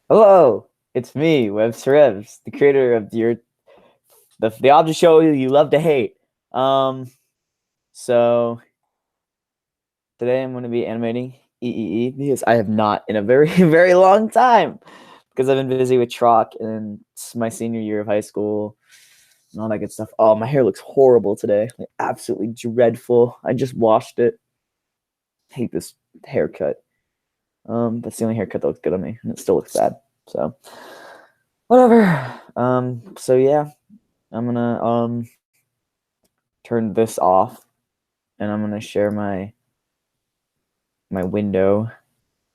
Hello, it's me, Webs Revs, the creator of the object show you love to hate. Um, so today I'm going to be animating EEE because I have not in a very very long time because I've been busy with Troc and it's my senior year of high school and all that good stuff. Oh, my hair looks horrible today, like absolutely dreadful. I just washed it. I hate this haircut. That's the only haircut that looks good on me, and it still looks bad. So whatever. So yeah. I'm gonna turn this off and I'm gonna share my window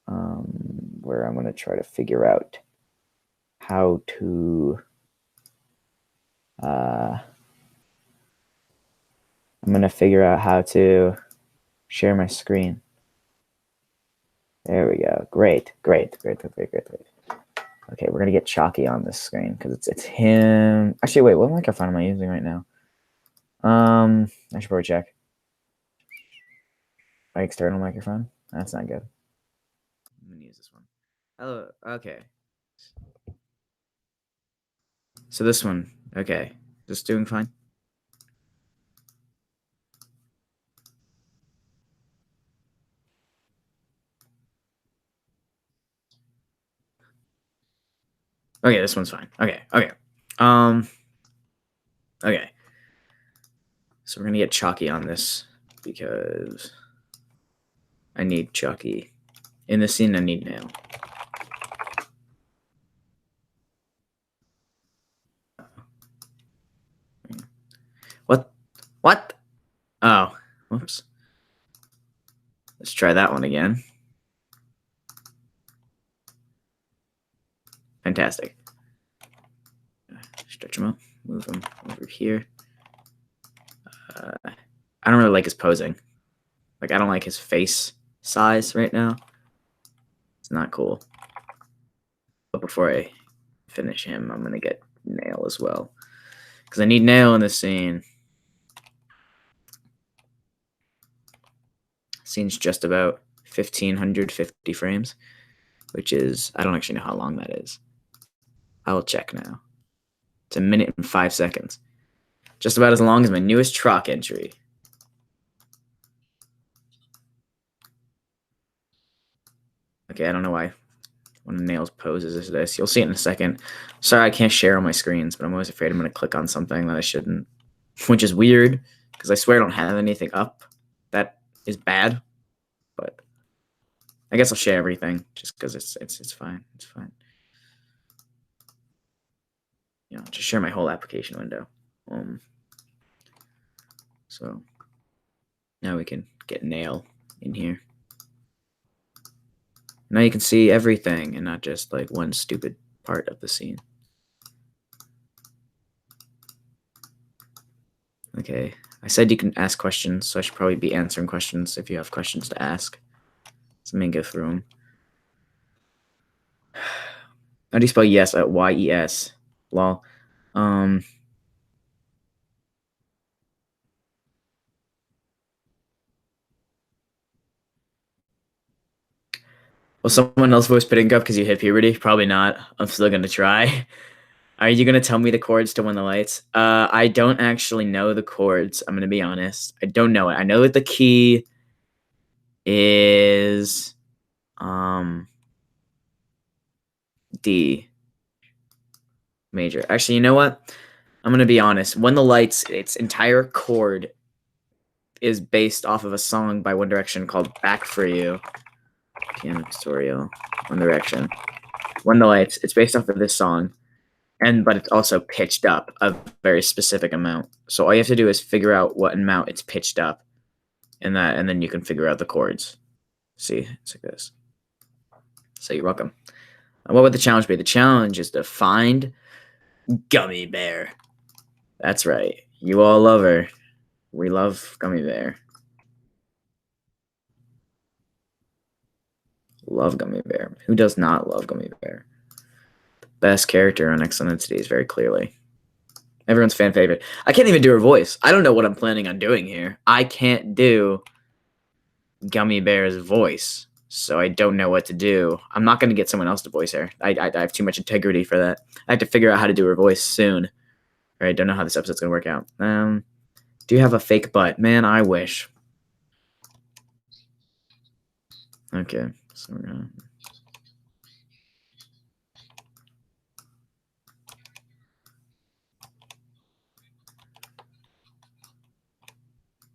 where I'm gonna try to figure out how to I'm gonna figure out how to share my screen. There we go. Great. Okay, we're gonna get Chalky on this screen because it's him. Actually, wait, what microphone am I using right now? I should probably check. My external microphone. That's not good. I'm gonna use this one. Hello. Okay. So this one. Okay. Just doing fine. Okay, this one's fine. Okay. Okay. So we're gonna get Chalky on this because I need Chucky. In this scene, I need Nail. What? Oh, whoops. Let's try that one again. Fantastic. Stretch him up. Move him over here. I don't really like his posing. Like, I don't like his face size right now. It's not cool. But before I finish him, I'm gonna get Nail as well. Because I need Nail in this scene. Scene's just about 1,550 frames, which is, I don't actually know how long that is. I will check now. It's 1 minute and 5 seconds. Just about as long as my newest Troc entry. Okay, I don't know why one of Nail's poses is this. You'll see it in a second. Sorry, I can't share on my screens, but I'm always afraid I'm going to click on something that I shouldn't, which is weird, because I swear I don't have anything up that is bad, but I guess I'll share everything just because it's fine. It's fine. You know, just share my whole application window. So now we can get Nail in here. Now you can see everything and not just like one stupid part of the scene. Okay, I said you can ask questions, so I should probably be answering questions if you have questions to ask. So let me go through them. How do you spell yes? Y-E-S. Lol. Will someone else voice pitting up because you hit puberty? Probably not. I'm still gonna try. Are you gonna tell me the chords to Win the Lights? I don't actually know the chords. I'm gonna be honest. I don't know it. I know that the key is D major. Actually, you know what? I'm gonna be honest. Win the Lights, its entire chord is based off of a song by One Direction called Back for You. Piano tutorial. One Direction. Win the Lights. It's based off of this song. But it's also pitched up a very specific amount. So all you have to do is figure out what amount it's pitched up, and then you can figure out the chords. See, it's like this. So you're welcome. What would the challenge be? The challenge is to find Gummy Bear. That's right. You all love her. We love Gummy Bear. Love Gummy Bear. Who does not love Gummy Bear? The best character on X Identities, very clearly. Everyone's fan favorite. I can't even do her voice. I don't know what I'm planning on doing here. I can't do Gummy Bear's voice. so I don't know what to do. I'm not going to get someone else to voice her. I have too much integrity for that. I have to figure out how to do her voice soon. Or I don't know how this episode's going to work out. Do you have a fake butt? Man, I wish. Okay, so we're gonna.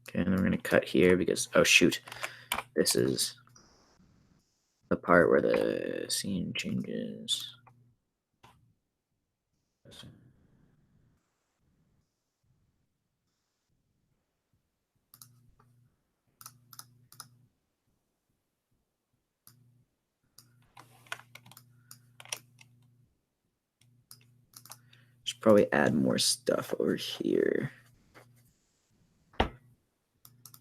Okay, and then we're gonna cut here because oh shoot, this is the part where the scene changes. Should probably add more stuff over here.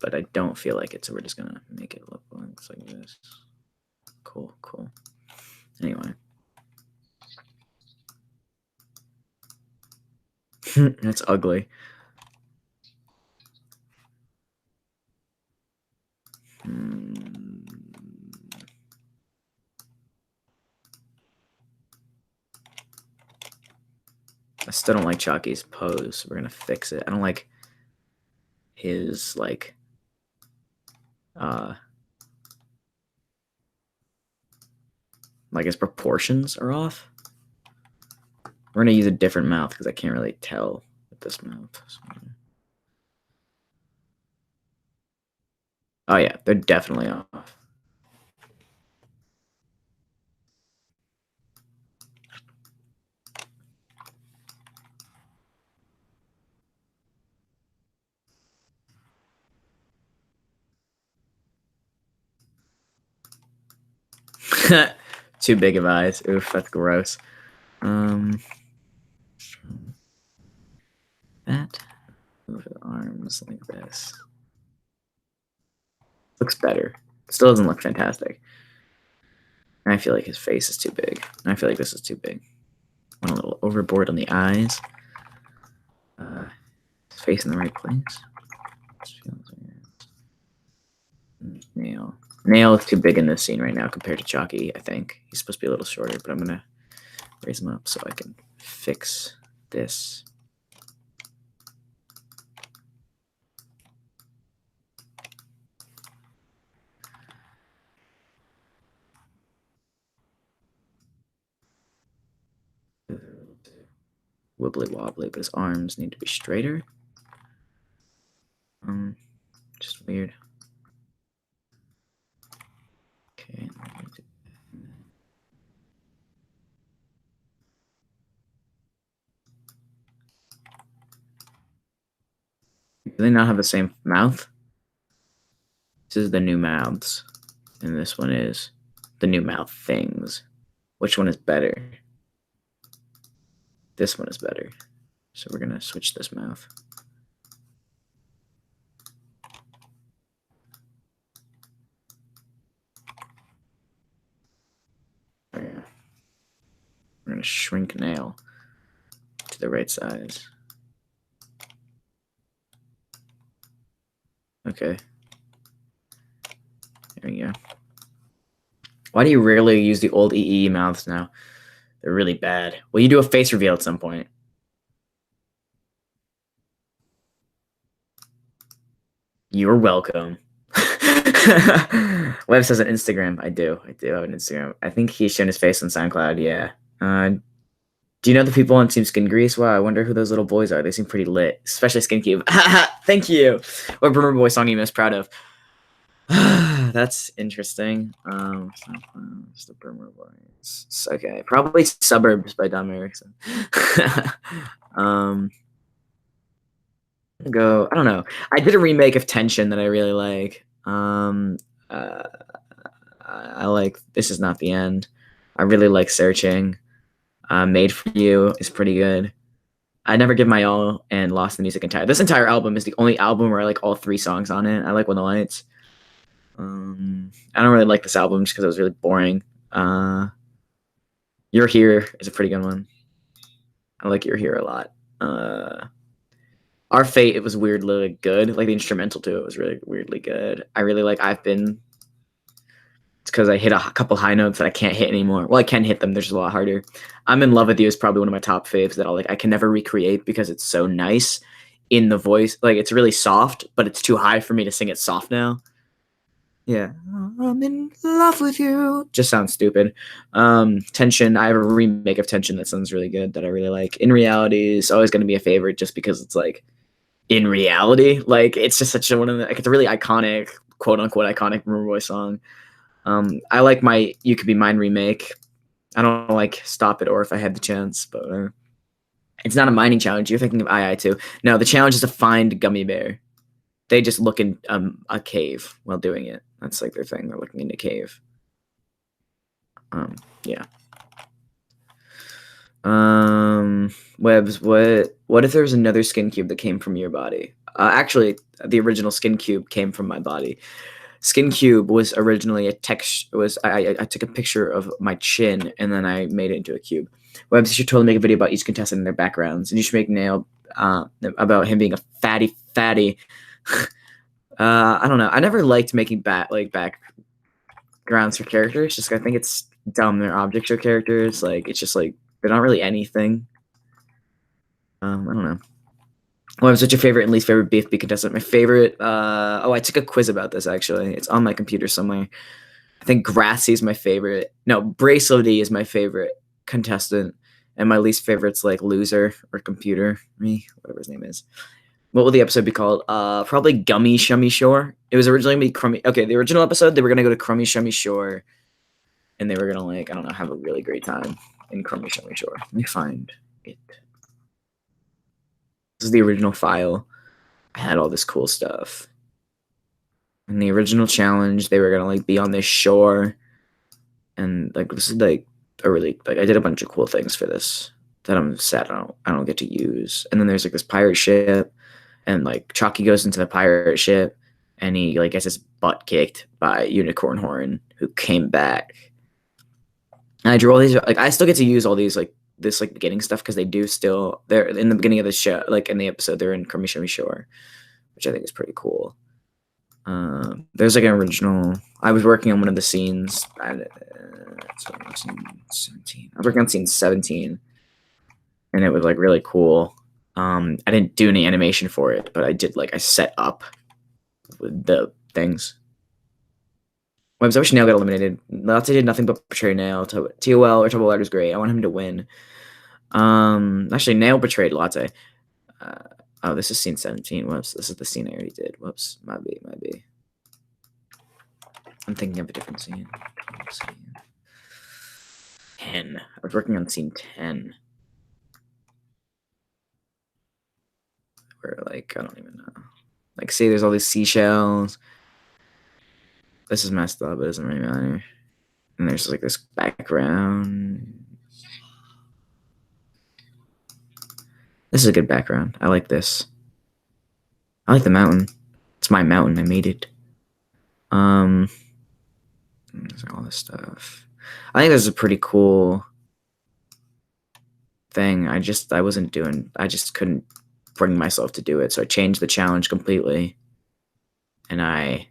But I don't feel like it, so we're just gonna make it look like this. Cool, cool. Anyway. That's ugly. I still don't like Chalky's pose, so we're gonna fix it. I don't like his like his proportions are off. We're gonna use a different mouth because I can't really tell with this mouth. So. Oh yeah, they're definitely off. Too big of eyes. Oof, that's gross. That over the arms like this. Looks better. Still doesn't look fantastic. I feel like his face is too big. I feel like this is too big. Went a little overboard on the eyes. His face in the right place. Nail. Nail is too big in this scene right now compared to Chalky, I think. He's supposed to be a little shorter, but I'm going to raise him up so I can fix this. Wibbly wobbly, but his arms need to be straighter. Just weird. Okay. Do they not have the same mouth? This is the new mouths, and this one is the new mouth things. Which one is better? This one is better. So we're gonna switch this mouth. Oh, yeah. We're gonna shrink nail to the right size. Okay. There we go. Why do you rarely use the old EEE mouths now? They're really bad. Will you do a face reveal at some point? You're welcome. Webb says an Instagram. I do have an Instagram. I think he's shown his face on SoundCloud. Yeah. Do you know the people on Team Skin Grease? Wow, I wonder who those little boys are. They seem pretty lit, especially Skin Cube. Thank you. What Boomer Boy song are you most proud of? That's interesting. It's the Boomer Boys. Okay, probably Suburbs by Dom Erickson. Go. I don't know. I did a remake of Tension that I really like. I like This Is Not the End. I really like Searching. Made for You is pretty good. I Never Give My All and Lost the Music Entire. This entire album is the only album where I like all 3 songs on it. I like When the Lights. I don't really like this album just because it was really boring. You're Here is a pretty good one. I like You're Here a lot. Our Fate, it was weirdly good. Like the instrumental to it was really weirdly good. I really like I've Been. It's because I hit a couple high notes that I can't hit anymore. Well, I can hit them. They're just a lot harder. I'm in Love with You is probably one of my top faves that I can never recreate because it's so nice in the voice. Like it's really soft, but it's too high for me to sing it soft now. Yeah. I'm in love with you. Just sounds stupid. Tension. I have a remake of Tension that sounds really good that I really like. In Reality is always going to be a favorite just because it's like in reality. Like it's just such a one of the, like it's a really iconic, quote unquote iconic Rumor Boy song. I like my You Could Be Mine remake. I don't like Stop It or If I Had the Chance, but it's not a mining challenge. You're thinking of II too. No, the challenge is to find Gummy Bear. They just look in a cave while doing it. That's like their thing. They're looking in a cave. Yeah. Webs, what if there was another skin cube that came from your body? Actually, the original skin cube came from my body. Skin cube was originally a text. I took a picture of my chin and then I made it into a cube. Webs, you should totally make a video about each contestant and their backgrounds, and you should make Nail about him being a fatty. I don't know. I never liked making backgrounds for characters. Just I think it's dumb. They're objects or characters. Like it's just like they're not really anything. I don't know. What's your favorite and least favorite BFB contestant? My favorite. I took a quiz about this actually. It's on my computer somewhere. I think Grassy is my favorite. No, Bracelety is my favorite contestant, and my least favorite's like Loser or Computer Me, whatever his name is. What will the episode be called? Probably Gummy Shummy Shore. It was originally gonna be Crummy. Okay, the original episode they were gonna go to Crummy Shummy Shore, and they were gonna I don't know, have a really great time in Crummy Shummy Shore. Let me find it. This is the original file. I had all this cool stuff. In the original challenge, they were gonna be on this shore, and this is a really I did a bunch of cool things for this that I'm sad I don't get to use. And then there's this pirate ship, and Chalky goes into the pirate ship, and he gets his butt kicked by Unicorn Horn, who came back. And I drew all these I still get to use all these this beginning stuff because they're in the beginning of the show, in the episode they're in Crummy Shimmy Shore, which I think is pretty cool. There's an original. I was working on one of the scenes. I was working on scene 17, and it was really cool. I didn't do any animation for it, but I did I set up with the things. I wish Nail got eliminated. Nazi did nothing but betray Nail. TOL or Trouble Light is great. I want him to win. Actually, Nail betrayed Latte. Oh, this is scene 17. Whoops, this is the scene I already did. Whoops, might be. I'm thinking of a different scene. 10. I was working on scene 10. Where I don't even know. See, there's all these seashells. This is messed up. It doesn't really matter. And there's this background. This is a good background. I like this. I like the mountain. It's my mountain. I made it. There's all this stuff. I think this is a pretty cool thing. I just couldn't bring myself to do it, so I changed the challenge completely, and I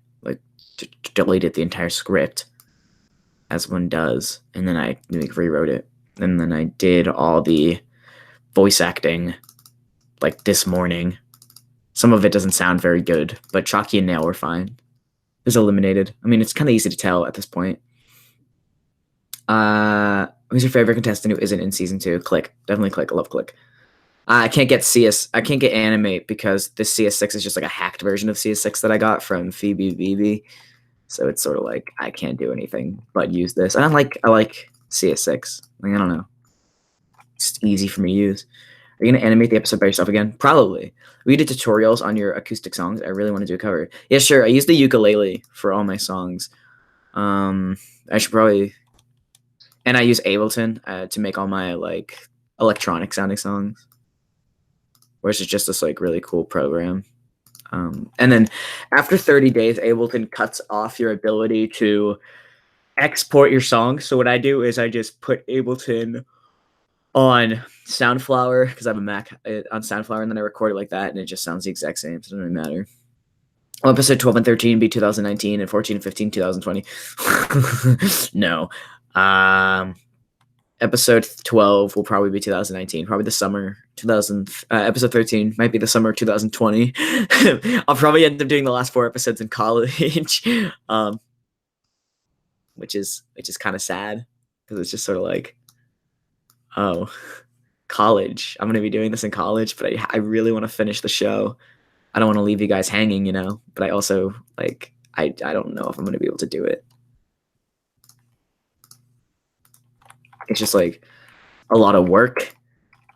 deleted the entire script, as one does, and then I rewrote it, and then I did all the voice acting this morning. Some of it doesn't sound very good, but Chalky and Nail were fine. It was eliminated. I mean, it's kind of easy to tell at this point. Who's your favorite contestant who isn't in season 2? Click. Definitely Click. I love Click. I can't get Animate because this CS6 is just a hacked version of CS6 that I got from Phoebe BB. So it's sort of I can't do anything but use this. And I like CS6. I don't know. It's easy for me to use. Are you gonna animate the episode by yourself again? Probably. We did tutorials on your acoustic songs. I really want to do a cover. Yeah, sure. I use the ukulele for all my songs. I should probably, and I use Ableton to make all my electronic sounding songs, which is just this really cool program. And then after 30 days, Ableton cuts off your ability to export your songs. So what I do is I just put Ableton on Soundflower because I have a Mac on Soundflower, and then I record it like that, and it just sounds the exact same. So it doesn't really matter. Will episode 12 and 13 be 2019 and 14 and 15 2020? No. Episode 12 will probably be 2019, probably the summer 2000. Episode 13 might be the summer 2020. I'll probably end up doing the last 4 episodes in college, which is kind of sad because it's just sort of like, oh, college. I'm gonna be doing this in college, but I really want to finish the show. I don't want to leave you guys hanging, you know. But I also like I don't know if I'm gonna be able to do it. It's just like a lot of work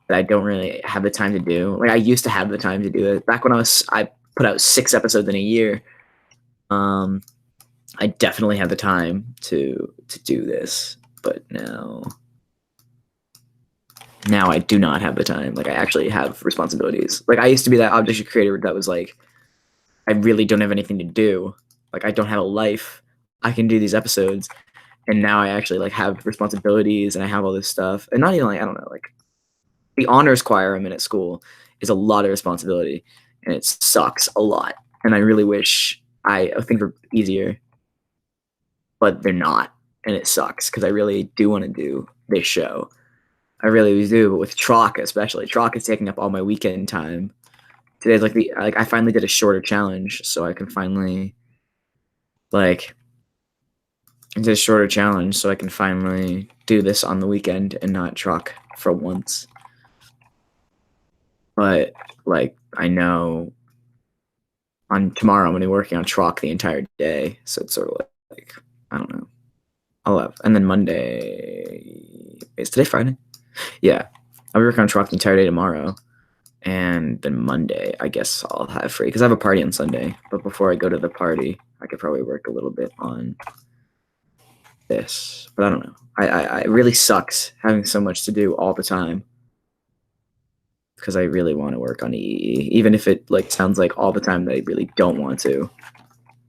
that I don't really have the time to do. Like I used to have the time to do it back when I put out 6 episodes in a year. I definitely have the time to do this, but now I do not have the time. Like I actually have responsibilities. Like I used to be that object creator that was like, I really don't have anything to do. Like I don't have a life. I can do these episodes, and now I actually like have responsibilities and I have all this stuff. And not even like I don't know, like the honors choir I'm in at school is a lot of responsibility, and it sucks a lot. And I really wish things were easier, but they're not, and it sucks because I really do want to do this show. I really do, but with Trock especially, Trock is taking up all my weekend time. Today's like I finally did a shorter challenge, so I can finally like did a shorter challenge, so I can finally do this on the weekend and not Trock for once. But like I know on tomorrow I'm gonna be working on Trock the entire day, so it's sort of like I don't know. I'll have, and then Monday is today Friday? Yeah, I'll be working on Trock the entire day tomorrow. And then Monday, I guess I'll have free because I have a party on Sunday. But before I go to the party, I could probably work a little bit on this. But I don't know. It really sucks having so much to do all the time because I really want to work on EEE, even if it like sounds like all the time that I really don't want to.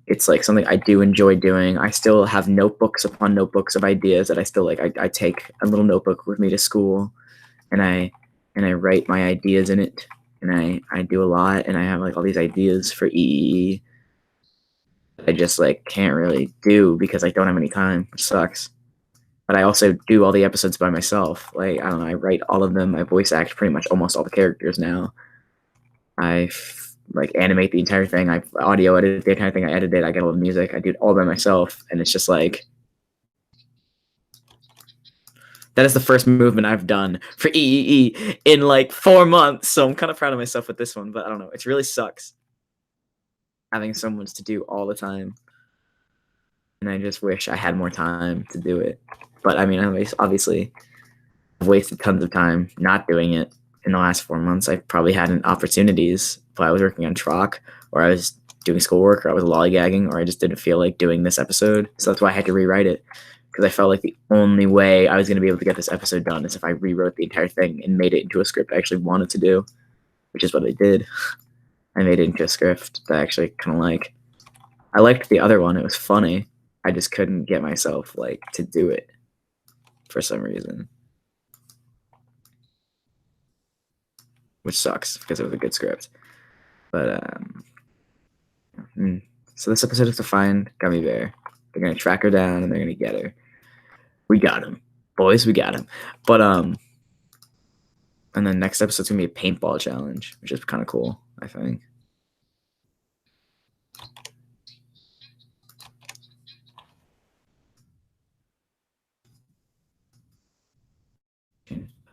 It's like something I do enjoy doing. I still have notebooks upon notebooks of ideas that I still like. I take a little notebook with me to school, and I write my ideas in it, and I do a lot, and I have like all these ideas for EEE that I just like can't really do because I don't have any time, which sucks. But I also do all the episodes by myself. Like I don't know, I write all of them. I voice act pretty much almost all the characters now. I like animate the entire thing. I audio edit the entire thing. I edit it. I get all the music. I do it all by myself, and it's just like that is the first movement I've done for EEE in like 4 months. So I'm kind of proud of myself with this one, but I don't know. It really sucks having so much to do all the time. And I just wish I had more time to do it. But I mean, obviously, I've wasted tons of time not doing it in the last 4 months. I probably hadn't opportunities while I was working on Trock, or I was doing schoolwork, or I was lollygagging, or I just didn't feel like doing this episode. So that's why I had to rewrite it. Because I felt like the only way I was going to be able to get this episode done is if I rewrote the entire thing and made it into a script I actually wanted to do, which is what I did. I made it into a script that I actually kind of like. I liked the other one. It was funny. I just couldn't get myself like to do it for some reason, which sucks because it was a good script. But so this episode is to find Gummy Bear. They're gonna track her down and they're gonna get her. We got him, boys. We got him. But and then next episode's gonna be a paintball challenge, which is kind of cool, I think.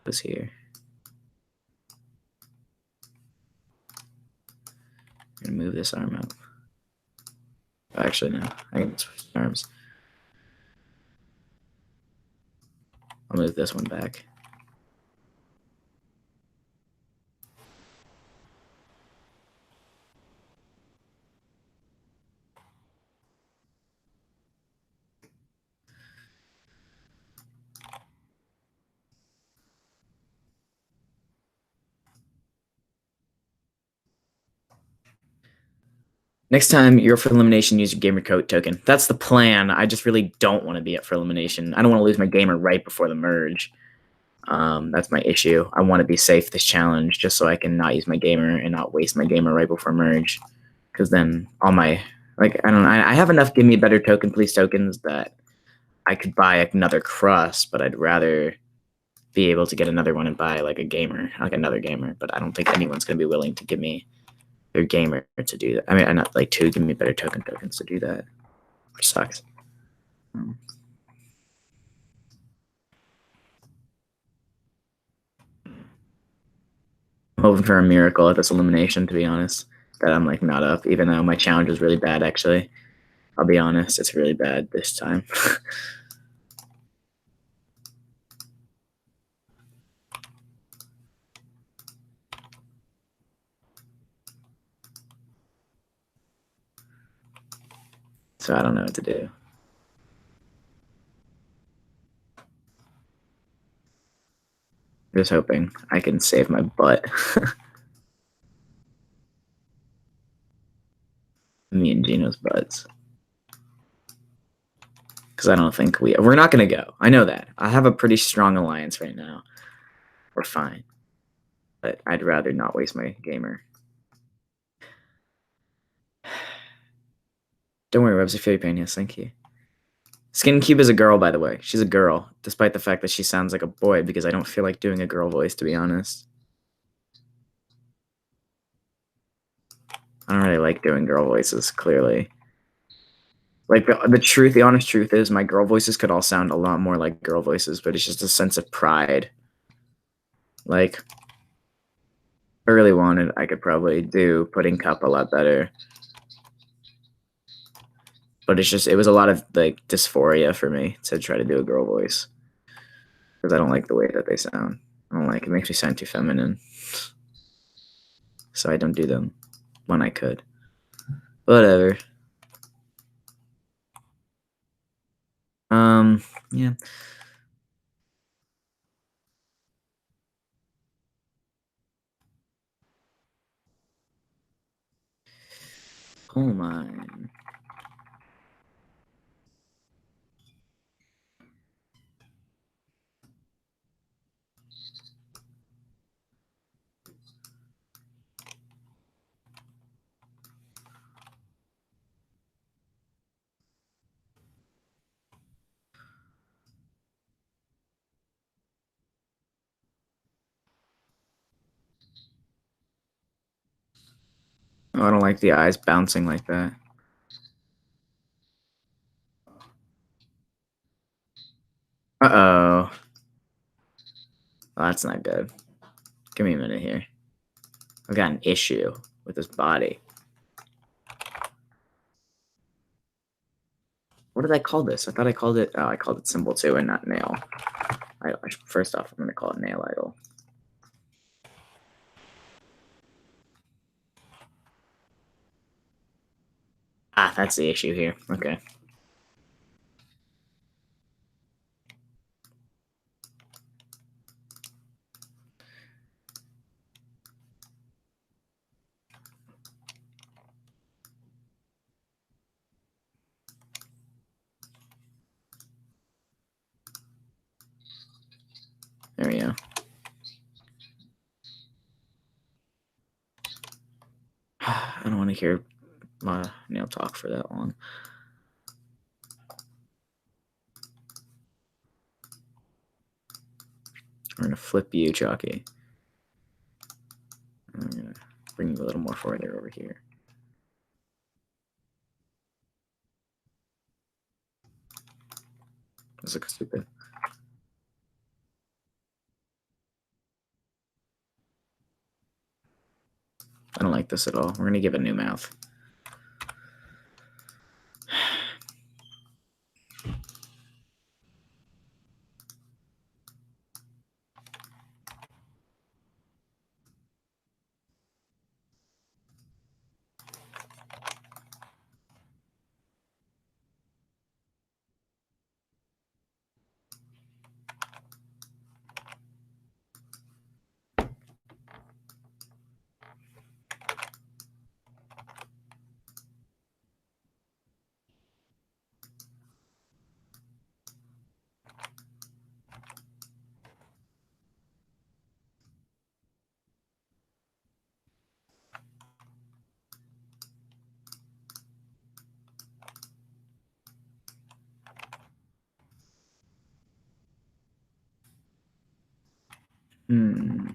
Was here. I'm gonna move this arm up. Actually, no. I can switch arms. I'll move this one back. Next time you're for elimination, use your gamer code token. That's the plan. I just really don't want to be up for elimination. I don't want to lose my gamer right before the merge. That's my issue. I want to be safe this challenge just so I can not use my gamer and not waste my gamer right before merge. because then all my like I don't know, I have enough give me better token please tokens that I could buy another crust, but I'd rather be able to get another one and buy like a gamer, like another gamer. But I don't think anyone's gonna be willing to give me their gamer to do that. I mean, not like to give me better tokens to do that, which sucks. I'm hoping for a miracle at this elimination, to be honest. That I'm like not up, even though my challenge was really bad. Actually, I'll be honest, it's really bad this time. So I don't know what to do. Just hoping I can save my butt. Me and Gino's butts. Because I don't think we're not gonna go. I know that. I have a pretty strong alliance right now. We're fine. But I'd rather not waste my gamer. Don't worry, Webs, I feel your pain. Yes, thank you. Skin Cube is a girl, by the way. She's a girl, despite the fact that she sounds like a boy, because I don't feel like doing a girl voice, to be honest. I don't really like doing girl voices, clearly. Like, the honest truth is, my girl voices could all sound a lot more like girl voices, but it's just a sense of pride. Like, I really wanted, I could probably do Pudding Cup a lot better. But it's just, it was a lot of, like, dysphoria for me to try to do a girl voice. Because I don't like the way that they sound. I don't like it. It makes me sound too feminine. So I don't do them when I could. Whatever. Yeah. Coal mine. Oh, I don't like the eyes bouncing like that. Uh-oh. Oh, that's not good. Give me a minute here. I've got an issue with this body. What did I call this? I thought I called it... Oh, I called it symbol 2 and not nail. First off, I'm going to call it nail idol. Ah, that's the issue here. Okay. There we go. I don't want to hear my nail talk for that long. We're going to flip you, Chalky. I'm going to bring you a little more further over here. This looks stupid. I don't like this at all. We're going to give it a new mouth. Hmm.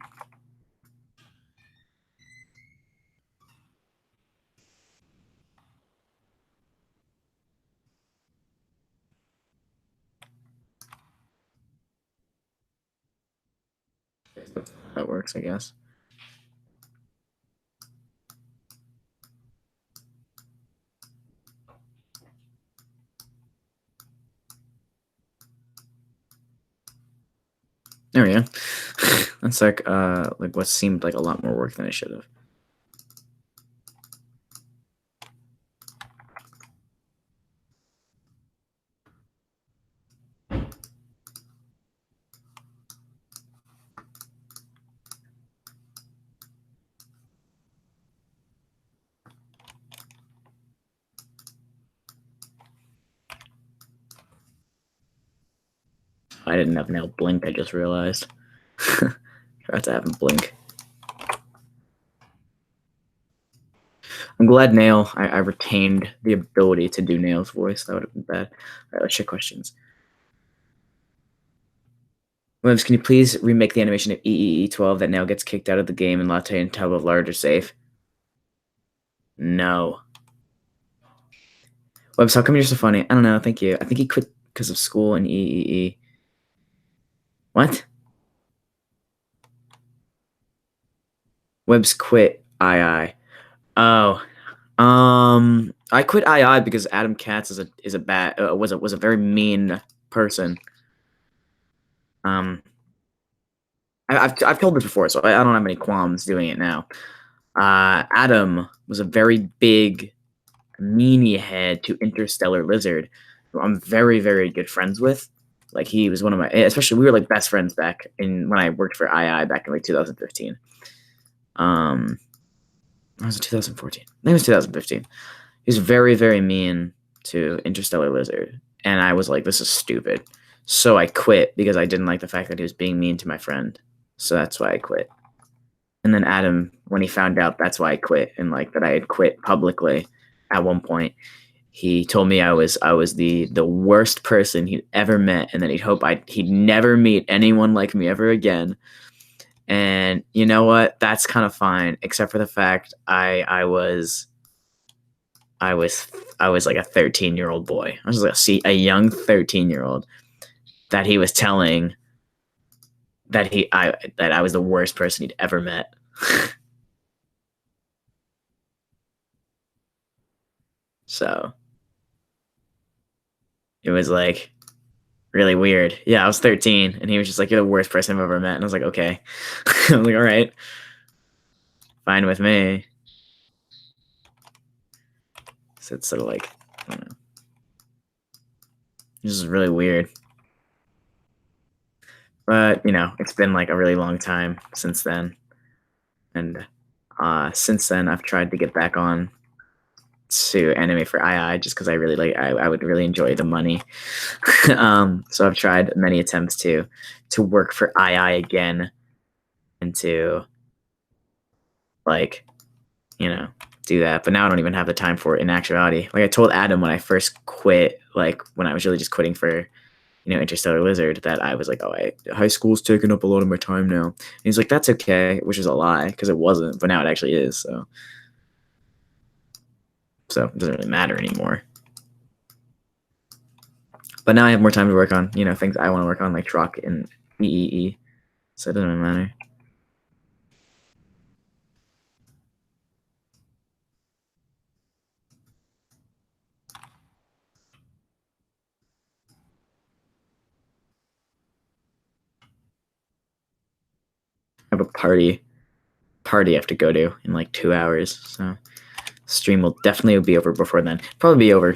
That works, I guess. There we go. That's like what seemed like a lot more work than it should have. I didn't have nail blink, I just realized. Forgot to have him blink. I'm glad nail, I retained the ability to do nail's voice. That would have been bad. Alright, let's check questions. Williams, can you please remake the animation of EEE 12 that nail gets kicked out of the game and latte and tub of lard are safe? No. Webs, how come you're so funny? I don't know, thank you. I think he quit because of school and EEE. What? Webs quit II. Oh. I quit II because Adam Katz is a bad was a very mean person. Um, I've told this before, so I don't have any qualms doing it now. Adam was a very big meanie head to Interstellar Lizard, who I'm very very good friends with. Like he was one of my, especially we were like best friends back in when I worked for II back in like 2015. Was it 2014? I think it was 2015. He was very, very mean to Interstellar Lizard. And I was like, this is stupid. So I quit because I didn't like the fact that he was being mean to my friend. So that's why I quit. And then Adam, when he found out that's why I quit and like that I had quit publicly at one point, he told me I was the worst person he'd ever met and that he'd never meet anyone like me ever again. And you know what? That's kind of fine, except for the fact I was I was like a 13-year-old boy. I was like a young 13-year-old that he was telling that I was the worst person he'd ever met. So it was like really weird. Yeah, I was 13 and he was just like, you're the worst person I've ever met. And I was like, okay. I'm like, all right, fine with me. So it's sort of like, I don't know. This is really weird. But, you know, it's been like a really long time since then. And since then, I've tried to get back on to anime for II just because I really like I would really enjoy the money. So I've tried many attempts to work for II again and to like you know do that, but now I don't even have the time for it in actuality. Like I told Adam when I first quit, like when I was really just quitting for Interstellar Lizard, that I was like, oh, high school's taking up a lot of my time now. And he's like, that's okay, which is a lie because it wasn't, but now it actually is. So it doesn't really matter anymore. But now I have more time to work on, things I want to work on, like Truck and EEE. So it doesn't really matter. I have a party I have to go to in like 2 hours. So stream will definitely be over before then. Probably be over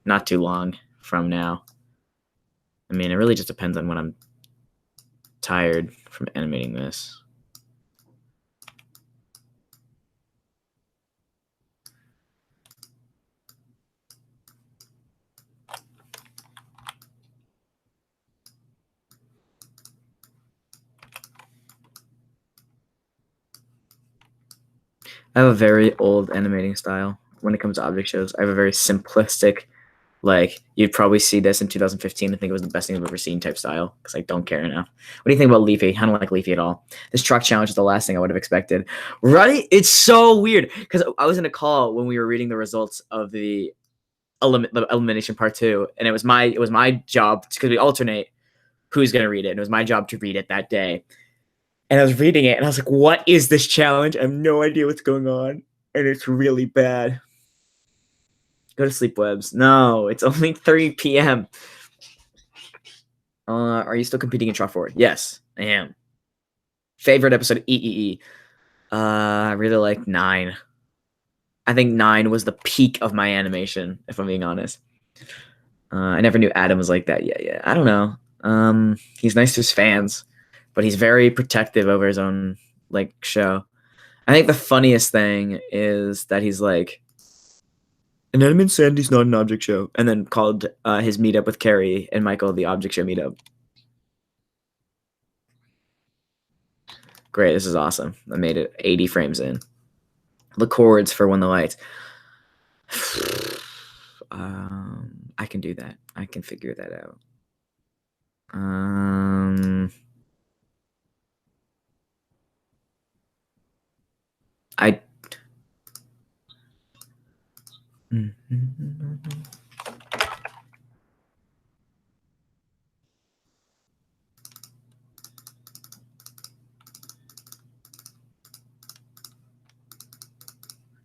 not too long from now. I mean, it really just depends on when I'm tired from animating this. I have a very old animating style when it comes to object shows. I have a very simplistic Like you'd probably see this in 2015 and think it was the best thing I've ever seen type style because I don't care now. What do you think about Leafy? I don't like Leafy at all. This truck challenge is the last thing I would have expected. Right? It's so weird because I was in a call when we were reading the results of the elimination part 2, and it was my job because we alternate who's gonna read it, and it was my job to read it that day. And I was reading it, and I was like, "What is this challenge? I have no idea what's going on, and it's really bad." Go to sleep, Webs. No, it's only 3 p.m. Are you still competing in Trot Forward? Yes, I am. Favorite episode of EEE? I really like 9. I think 9 was the peak of my animation, if I'm being honest. I never knew Adam was like that. Yeah. I don't know. He's nice to his fans, but he's very protective over his own like show. I think the funniest thing is that he's like, an Anime Insanity not an object show, and then called his meetup with Carrie and Michael the object show meetup. Great, this is awesome. I made it 80 frames in. The chords for When the Lights. I can do that. I can figure that out. I.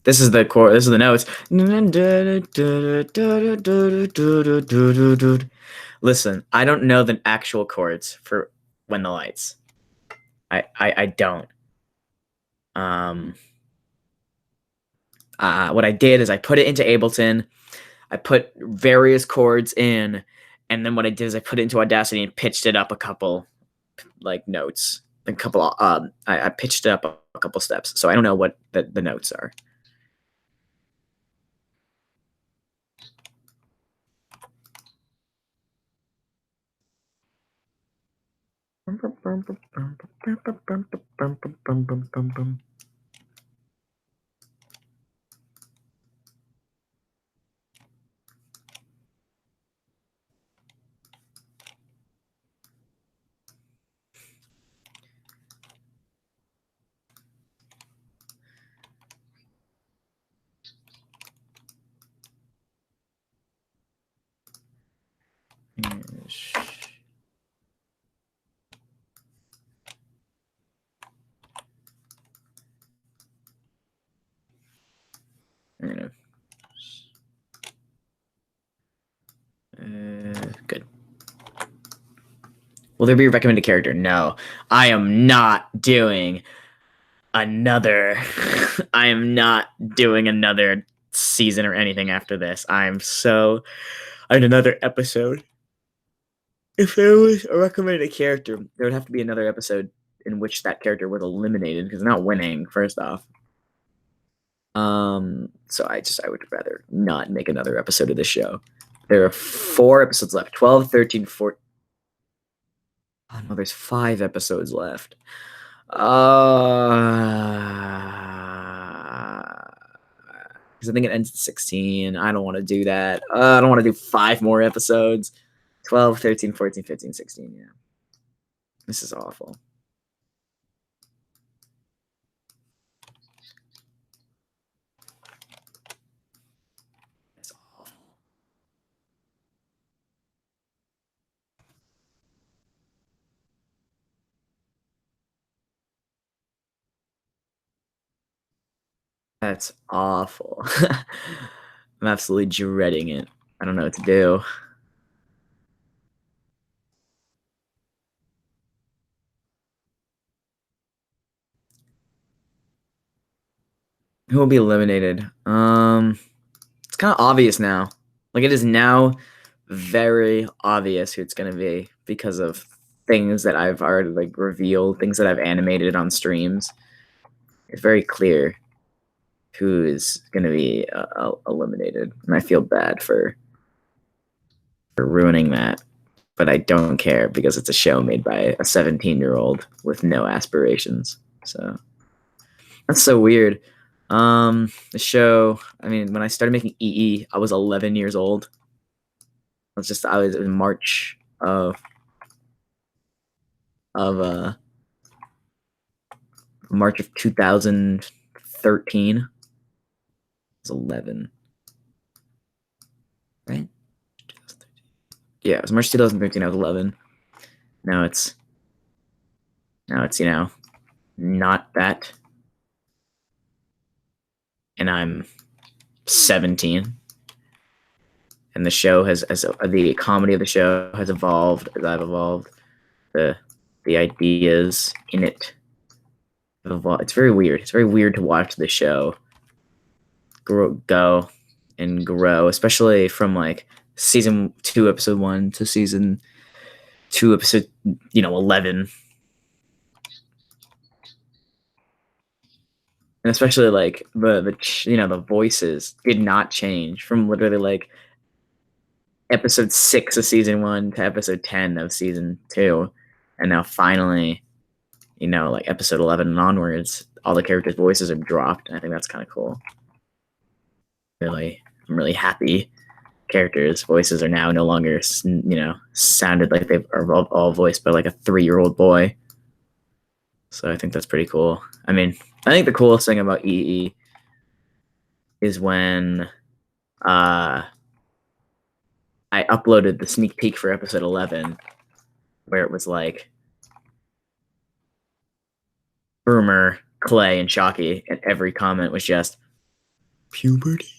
This is the chord. This is the notes. Listen, I don't know the actual chords for When the Lights. I don't. What I did is I put it into Ableton. I put various chords in, and then what I did is I put it into Audacity and pitched it up a couple, like notes, a couple. I pitched it up a couple steps, so I don't know what the notes are. Good. Will there be a recommended character? No. I am not doing another. I am not doing another season or anything after this. I'm so. In another episode. If there was a recommended character, there would have to be another episode in which that character was eliminated because they're not winning, first off. So I would rather not make another episode of this show. There are 4 episodes left. 12, 13, 14. Oh no, there's 5 episodes left. Because I think it ends at 16. I don't want to do that. I don't want to do 5 more episodes. 12, 13, 14, 15, 16. Yeah. This is awful. It's awful. That's awful. I'm absolutely dreading it. I don't know what to do. Who will be eliminated? It's kind of obvious now. Like it is now very obvious who it's gonna be because of things that I've already like revealed, things that I've animated on streams. It's very clear who is gonna be eliminated, and I feel bad for ruining that. But I don't care because it's a show made by a 17-year-old with no aspirations. So that's so weird. The show, I mean, when I started making EE, I was 11 years old. I was in March of March of 2013. It was 11, right? Yeah, it was March 2013. I was 11. Now it's not that, and I'm 17. And the show as the comedy of the show has evolved as I've evolved. The the ideas in it have evolved. It's very weird. It's very weird to watch the show go and grow, especially from like season 2, episode 1 to season 2, episode 11, and especially like the voices did not change from literally like episode 6 of season 1 to episode 10 of season 2, and now finally, like episode 11 and onwards, all the characters' voices are dropped, and I think that's kind of cool. I'm really happy. Characters' voices are now no longer, sounded like they are all voiced by like a 3-year-old boy. So I think that's pretty cool. I mean, I think the coolest thing about EE is when I uploaded the sneak peek for episode 11, where it was like Boomer, Clay, and Shocky, and every comment was just puberty.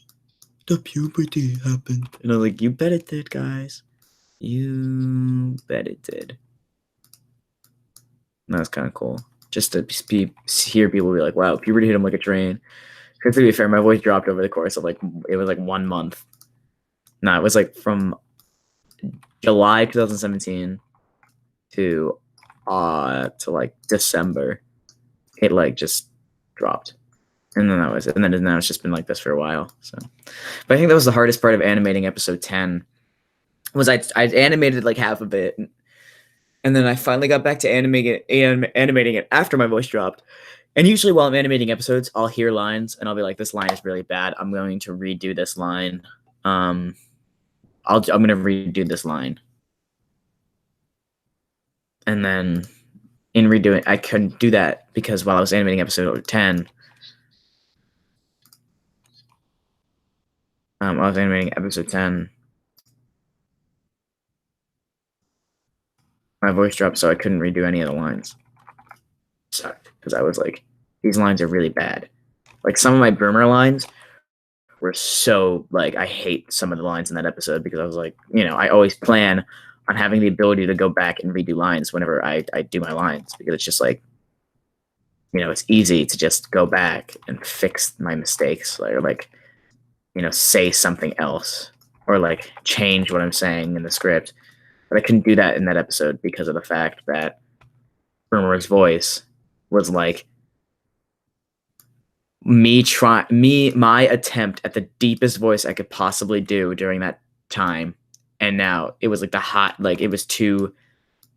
The puberty happened, and I'm like, you bet it did, guys. You bet it did. And that was kind of cool, just to hear people be like, "Wow, puberty hit him like a train." Because to be fair, my voice dropped over the course of like it was like 1 month. No, it was like from July 2017 to like December. It like just dropped, and then that was it. And then now it's just been like this for a while. So, but I think that was the hardest part of animating episode 10. Was I animated like half of it, and then I finally got back to animating it after my voice dropped. And usually while I'm animating episodes, I'll hear lines and I'll be like, "This line is really bad. I'm going to redo this line. I'm going to redo this line." And then in redoing, I couldn't do that because while I was animating episode 10, I was animating episode 10. My voice dropped, so I couldn't redo any of the lines. Sucked because I was like, these lines are really bad. Like some of my Boomer lines were so like I hate some of the lines in that episode because I was like, I always plan on having the ability to go back and redo lines whenever I do my lines because it's just like, it's easy to just go back and fix my mistakes or like, say something else or like change what I'm saying in the script. But I couldn't do that in that episode because of the fact that Boomer's voice was like my attempt at the deepest voice I could possibly do during that time. And now it was like it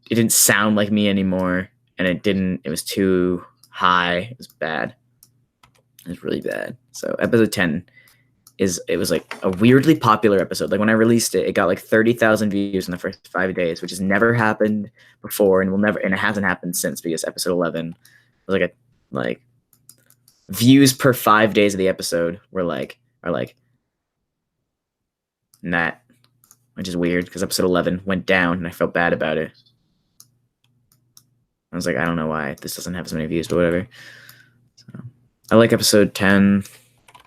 didn't sound like me anymore. And it was too high. It was bad. It was really bad. So episode 10 it was like a weirdly popular episode. Like when I released it, it got like 30,000 views in the first 5 days, which has never happened before and it hasn't happened since because episode 11 was like views per 5 days of the episode are like that, which is weird because episode 11 went down and I felt bad about it. I was like, I don't know why this doesn't have as many views, but whatever. So, I like episode 10,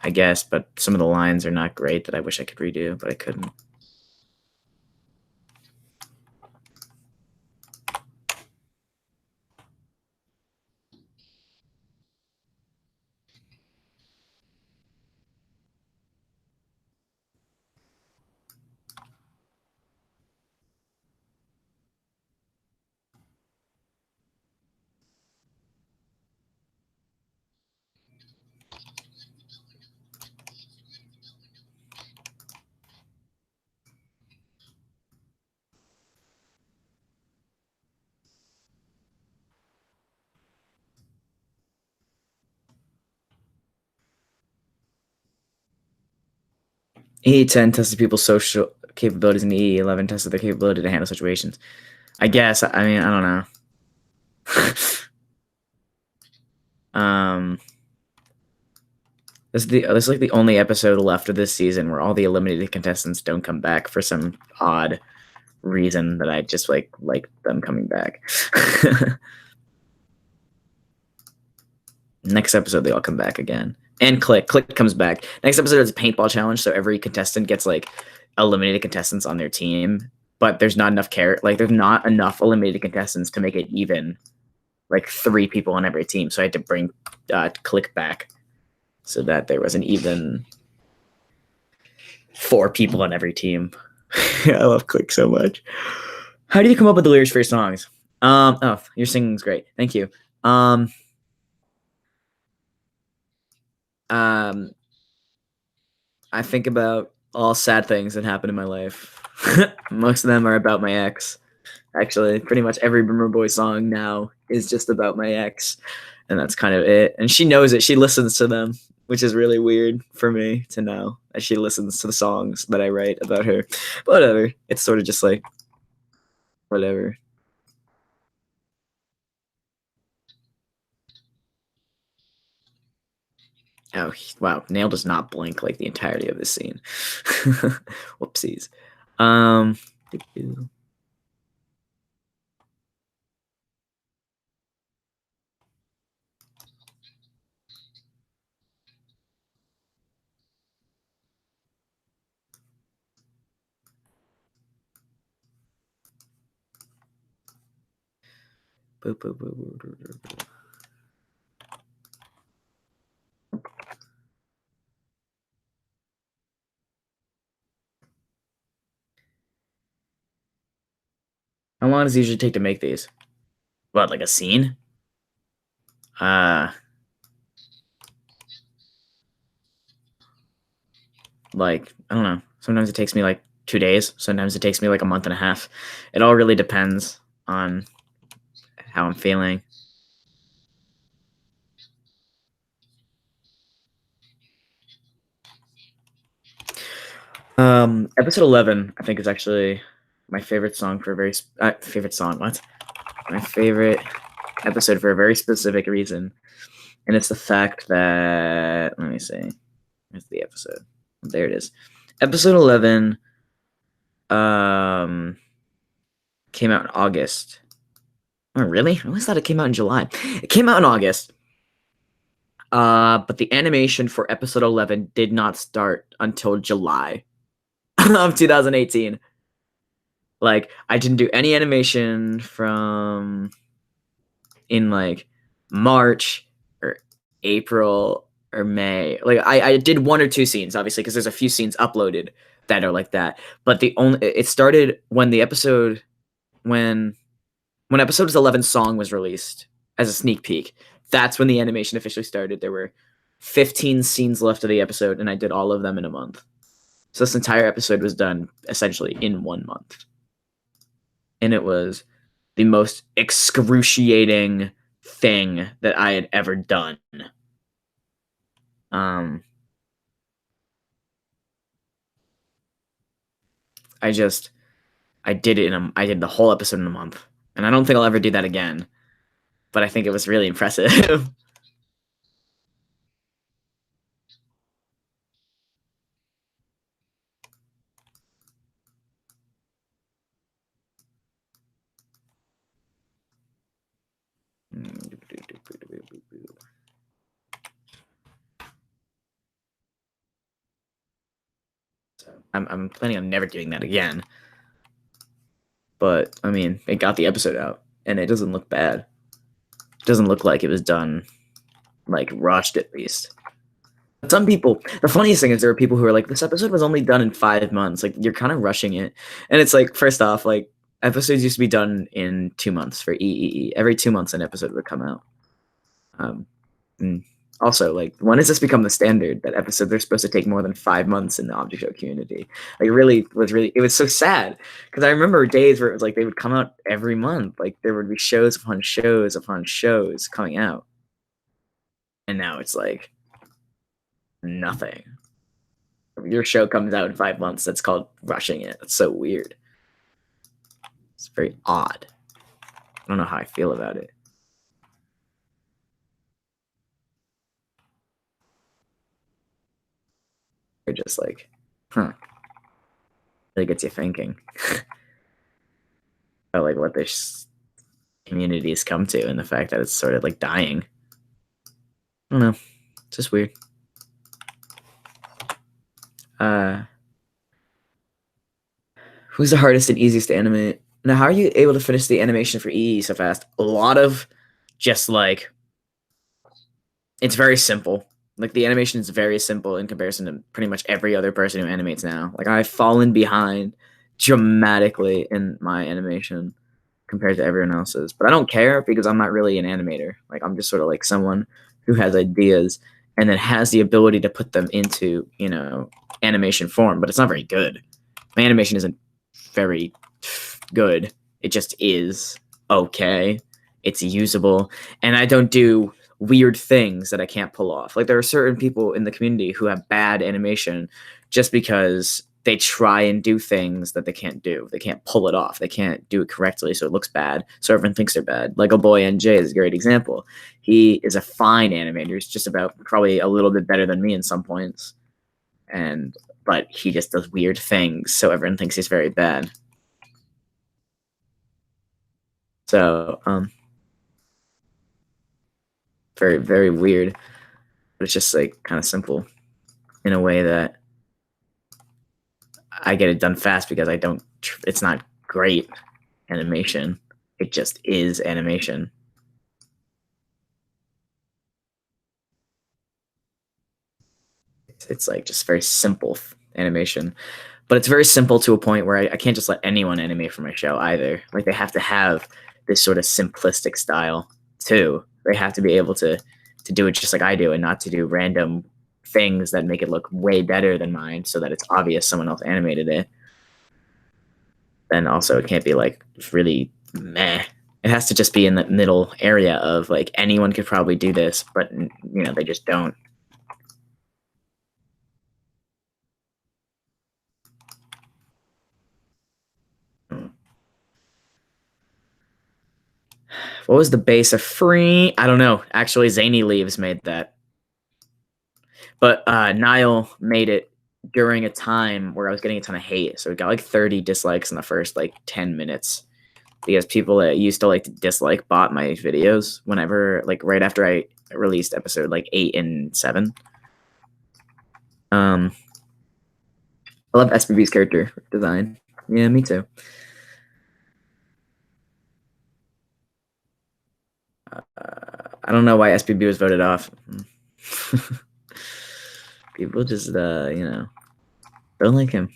I guess, but some of the lines are not great that I wish I could redo, but I couldn't. EE10 tested people's capabilities in the EE11 tested their capability to handle situations. I guess. I mean, I don't know. This is like the only episode left of this season where all the eliminated contestants don't come back for some odd reason that I just like them coming back. Next episode, they all come back again. And Click comes back. Next episode is a paintball challenge, so every contestant gets like eliminated contestants on their team, but there's not enough there's not enough eliminated contestants to make it even. Like 3 people on every team, so I had to bring Click back so that there was an even 4 people on every team. I love Click so much. How do you come up with the lyrics for your songs? Oh, your singing's great. Thank you. I think about all sad things that happen in my life. Most of them are about my ex. Actually, pretty much every Boomer Boy song now is just about my ex, and that's kind of it. And she knows it. She listens to them, which is really weird for me to know that she listens to the songs that I write about her. But whatever. It's sort of just like whatever. Oh, wow. Nail does not blink like the entirety of this scene. Whoopsies. How long does it usually take to make these? What, like a scene? Like, I don't know. Sometimes it takes me like 2 days. Sometimes it takes me like a month and a half. It all really depends on how I'm feeling. Episode 11, I think, is actually my favorite song for a very favorite song. What? My favorite episode for a very specific reason, and it's the fact that let me see. Where's the episode? There it is. Episode 11 came out in August. Oh, really? I always thought it came out in July. It came out in August. But the animation for episode 11 did not start until July of 2018. Like, I didn't do any animation from in like March or April or May. Like, I did 1 or 2 scenes, obviously, because there's a few scenes uploaded that are like that. But it started when the episode when episode 11 song was released as a sneak peek. That's when the animation officially started. There were 15 scenes left of the episode, and I did all of them in a month. So this entire episode was done essentially in 1 month. And it was the most excruciating thing that I had ever done. I did it I did the whole episode in a month. And I don't think I'll ever do that again. But I think it was really impressive. I'm planning on never doing that again. But I mean, it got the episode out, and it doesn't look bad. It doesn't look like it was done like rushed at least. But some people, the funniest thing is there are people who are like, this episode was only done in 5 months. Like, you're kind of rushing it. And it's like, first off, like, episodes used to be done in 2 months for EEE. Every 2 months an episode would come out. And also, like, when has this become the standard that episodes are supposed to take more than 5 months in the object show community? Like, it was so sad because I remember days where it was like they would come out every month. Like, there would be shows upon shows upon shows coming out, and now it's like nothing. your show comes out in 5 months. That's called rushing it. That's so weird. It's very odd. I don't know how I feel about it. They're just like, huh. It gets you thinking about like what this community has come to and the fact that it's sort of like dying. I don't know. It's just weird. Uh, who's the hardest and easiest to animate? Now, how are you able to finish the animation for EE so fast? A lot of just like it's very simple. Like the animation is very simple in comparison to pretty much every other person who animates now. Like I've fallen behind dramatically in my animation compared to everyone else's. But I don't care because I'm not really an animator. Like I'm just sort of like someone who has ideas and then has the ability to put them into, animation form, but it's not very good. My animation isn't very good. It just is okay. It's usable, and I don't do weird things that I can't pull off. Like there are certain people in the community who have bad animation just because they try and do things that they can't do. They can't pull it off. They can't do it correctly, so it looks bad. So everyone thinks they're bad. Like a boy NJ is a great example. He is a fine animator. He's just about probably a little bit better than me in some points, and but he just does weird things, so everyone thinks he's very bad. So very very weird, but it's just like kind of simple in a way that I get it done fast because I don't. It's not great animation. It just is animation. It's like just very simple animation, but it's very simple to a point where I can't just let anyone animate for my show either. Like they have to have this sort of simplistic style too. They have to be able to do it just like I do and not to do random things that make it look way better than mine so that it's obvious someone else animated it. And also it can't be like really meh. It has to just be in the middle area of like anyone could probably do this, but they just don't. What was the base of free? I don't know. Actually, Zany Leaves made that. But Niall made it during a time where I was getting a ton of hate. So it got like 30 dislikes in the first like 10 minutes because people that used to like to dislike bought my videos whenever, like right after I released episode like 8 and 7. I love SPB's character design. Yeah, me too. I don't know why SPB was voted off. People just, don't like him.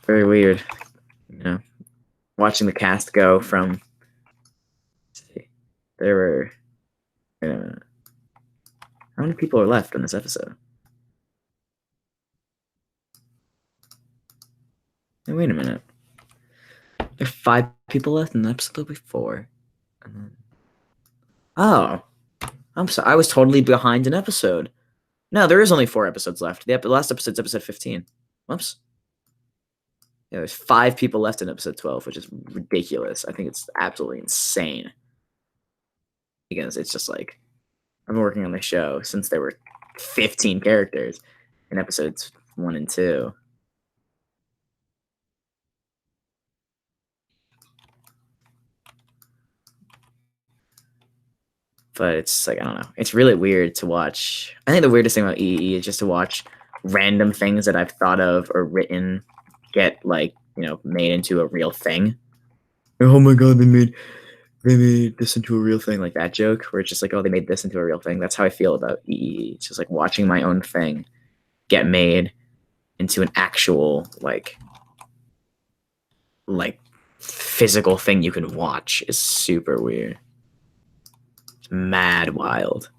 Very weird. Watching the cast go from. There were. Wait a minute. How many people are left in this episode? Hey, wait a minute. There's 5 people left in the episode. There'll be 4. Oh, I'm sorry. I was totally behind an episode. No, there is only 4 episodes left. The last episode's episode 15. Whoops. Yeah, there's 5 people left in episode 12, which is ridiculous. I think it's absolutely insane. Because it's just like, I've been working on the show since there were 15 characters in episodes 1 and 2. But it's like, I don't know. It's really weird to watch. I think the weirdest thing about EEE is just to watch random things that I've thought of or written get like, made into a real thing. Oh my god, they made this into a real thing, like that joke where it's just like, oh, they made this into a real thing. That's how I feel about EEE. It's just like watching my own thing get made into an actual like physical thing you can watch is super weird. It's mad wild.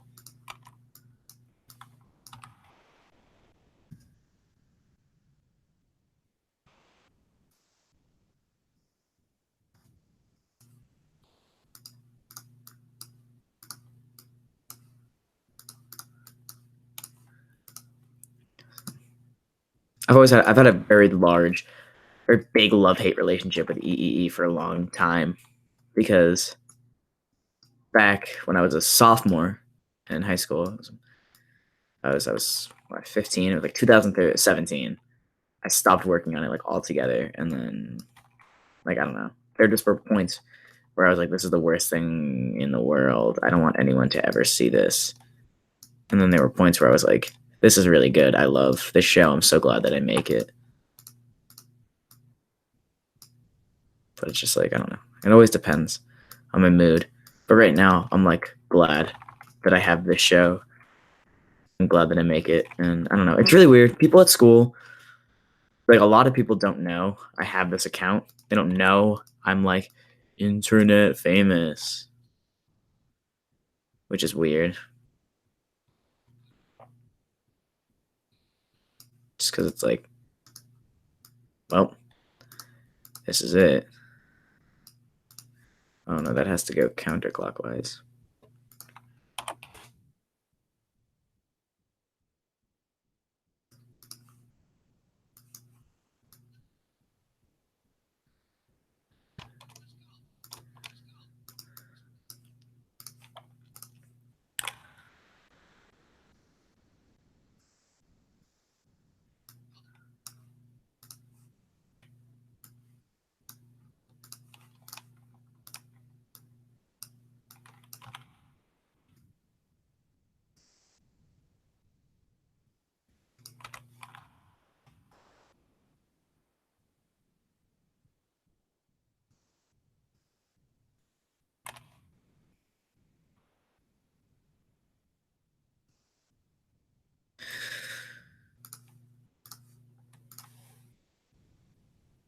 I've had a very large or big love-hate relationship with EEE for a long time because back when I was a sophomore in high school, I was what, 15. It was like 2017. I stopped working on it like altogether, and then like I don't know, there just were points where I was like, this is the worst thing in the world. I don't want anyone to ever see this. And then there were points where I was like, this is really good. I love this show. I'm so glad that I make it. But it's just like, I don't know. It always depends on my mood. But right now, I'm like glad that I have this show. I'm glad that I make it. And I don't know. It's really weird. People at school, like a lot of people don't know I have this account. They don't know I'm like internet famous, which is weird. Just because it's like, well, this is it. Oh no, that has to go counterclockwise.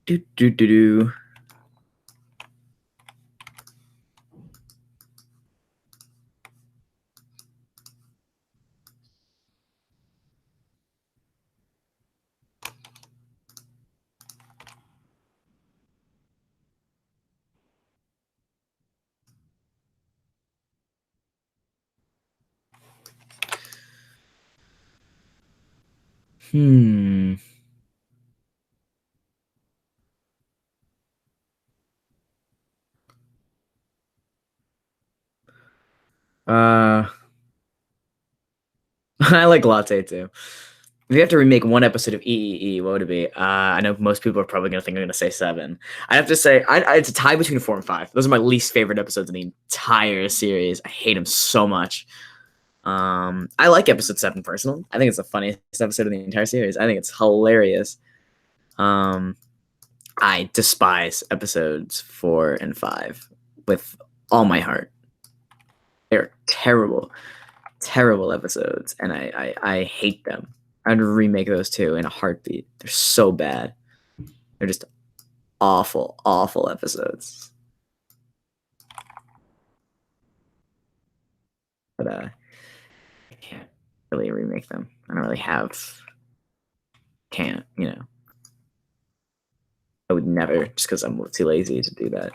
Do do do do. Hmm. Uh, I like latte too. If you have to remake one episode of EEE, what would it be? I know most people are probably gonna think I'm gonna say 7. I have to say, it's a tie between 4 and 5. Those are my least favorite episodes in the entire series. I hate them so much. I like episode 7 personally. I think it's the funniest episode of the entire series. I think it's hilarious. Um, I despise episodes 4 and 5 with all my heart. They're terrible, terrible episodes, and I hate them. I'd remake those two in a heartbeat. They're so bad. They're just awful, awful episodes. But I can't really remake them. I don't really have. Can't, you know. I would never, just because I'm too lazy to do that.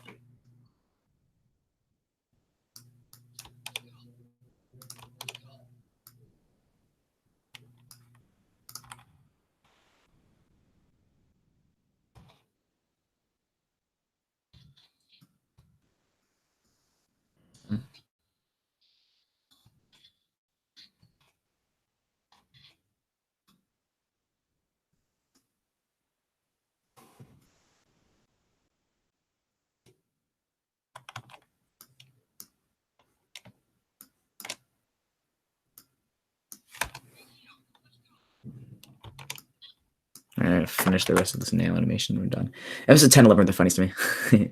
All right, finish the rest of this nail animation. We're done. Episode 10, 11 are the funniest to me.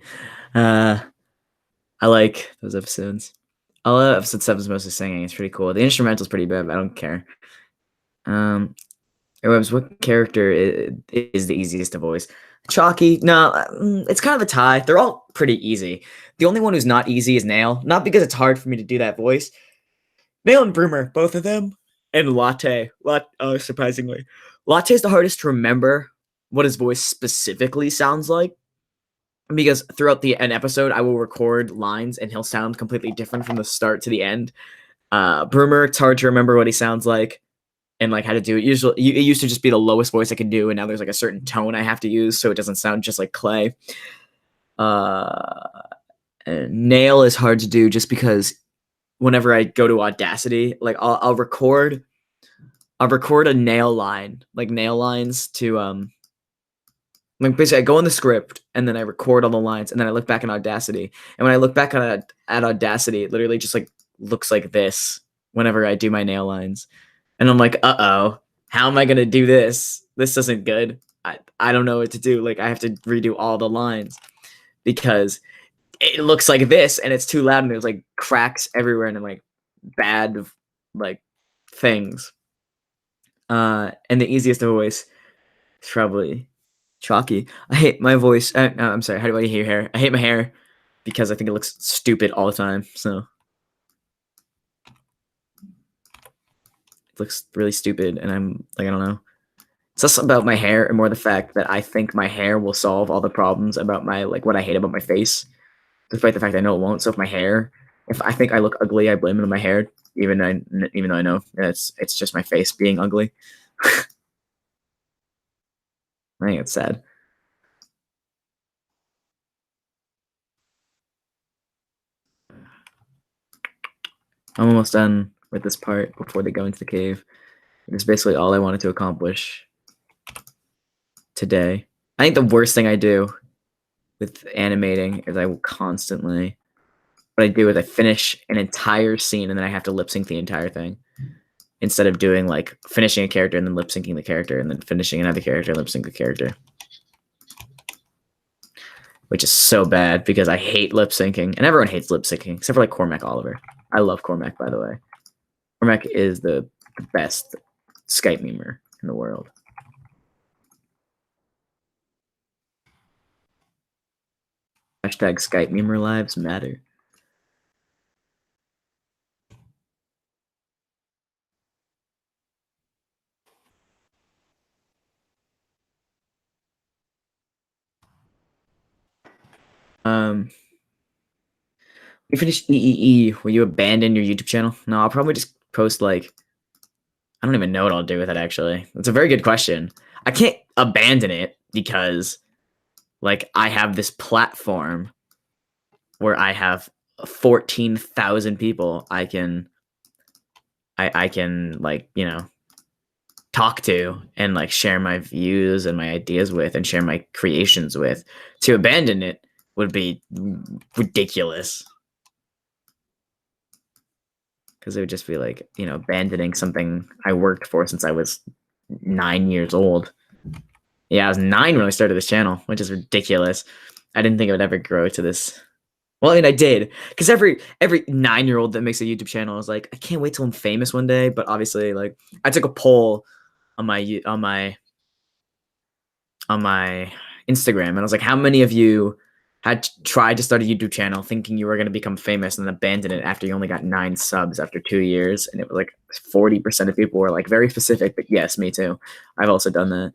I like those episodes. I love episode 7 is mostly singing. It's pretty cool. The instrumental's pretty bad, but I don't care. Airwebs, what character is the easiest to voice? Chalky? No, it's kind of a tie. They're all pretty easy. The only one who's not easy is Nail. Not because it's hard for me to do that voice. Nail and Broomer, both of them. And Latte. Surprisingly. Latte's the hardest to remember what his voice specifically sounds like. Because throughout an episode, I will record lines and he'll sound completely different from the start to the end. Broomer, it's hard to remember what he sounds like. and like how to do it. Usually, it used to just be the lowest voice I could do, and now there's like a certain tone I have to use so it doesn't sound just like clay. Uh, nail is hard to do just because whenever I go to Audacity, like I'll record a nail line, like nail lines to like basically I go in the script and then I record all the lines and then I look back in Audacity. And when I look back at Audacity, it literally just like looks like this whenever I do my nail lines. And I'm like, uh-oh, how am I gonna do this? This isn't good. I don't know what to do. Like I have to redo all the lines because it looks like this and it's too loud and there's like cracks everywhere and like bad like things. And the easiest voice is probably chalky. I hate my voice. No, I'm sorry. How do I hate your hair? I hate my hair because I think it looks stupid all the time. So it looks really stupid, and I'm like, I don't know. It's less about my hair and more the fact that I think my hair will solve all the problems about my like what I hate about my face, despite the fact I know it won't. So if I think I look ugly, I blame it on my hair, even though I know it's just my face being ugly. I think it's sad. I'm almost done with this part before they go into the cave. It's basically all I wanted to accomplish today. I think the worst thing I do with animating is I will constantly what I do is I finish an entire scene and then I have to lip sync the entire thing. Instead of doing like finishing a character and then lip syncing the character and then finishing another character and lip sync the character. Which is so bad because I hate lip syncing. And everyone hates lip syncing, except for like Cormac Oliver. I love Cormac, by the way. Cormac is the best Skype memer in the world. Hashtag Skype memer lives matter. You finished EEE. Will you abandon your YouTube channel? No, I'll probably just post like I don't even know what I'll do with it actually. It's a very good question. I can't abandon it because like I have this platform where I have 14,000 people I can like, you know, talk to and like share my views and my ideas with and share my creations with. To abandon it would be ridiculous. Because it would just be like, you know, abandoning something I worked for since I was 9 years old. Yeah, I was 9 when I started this channel, which is ridiculous. I didn't think it would ever grow to this. Well, I mean, I did, because every 9-year-old that makes a YouTube channel is like, I can't wait till I'm famous one day. But obviously, like, I took a poll on my Instagram, and I was like, how many of you had tried to start a YouTube channel thinking you were going to become famous and then abandoned it after you only got 9 subs after 2 years? And it was like 40% of people were like very specific, but yes, me too. I've also done that.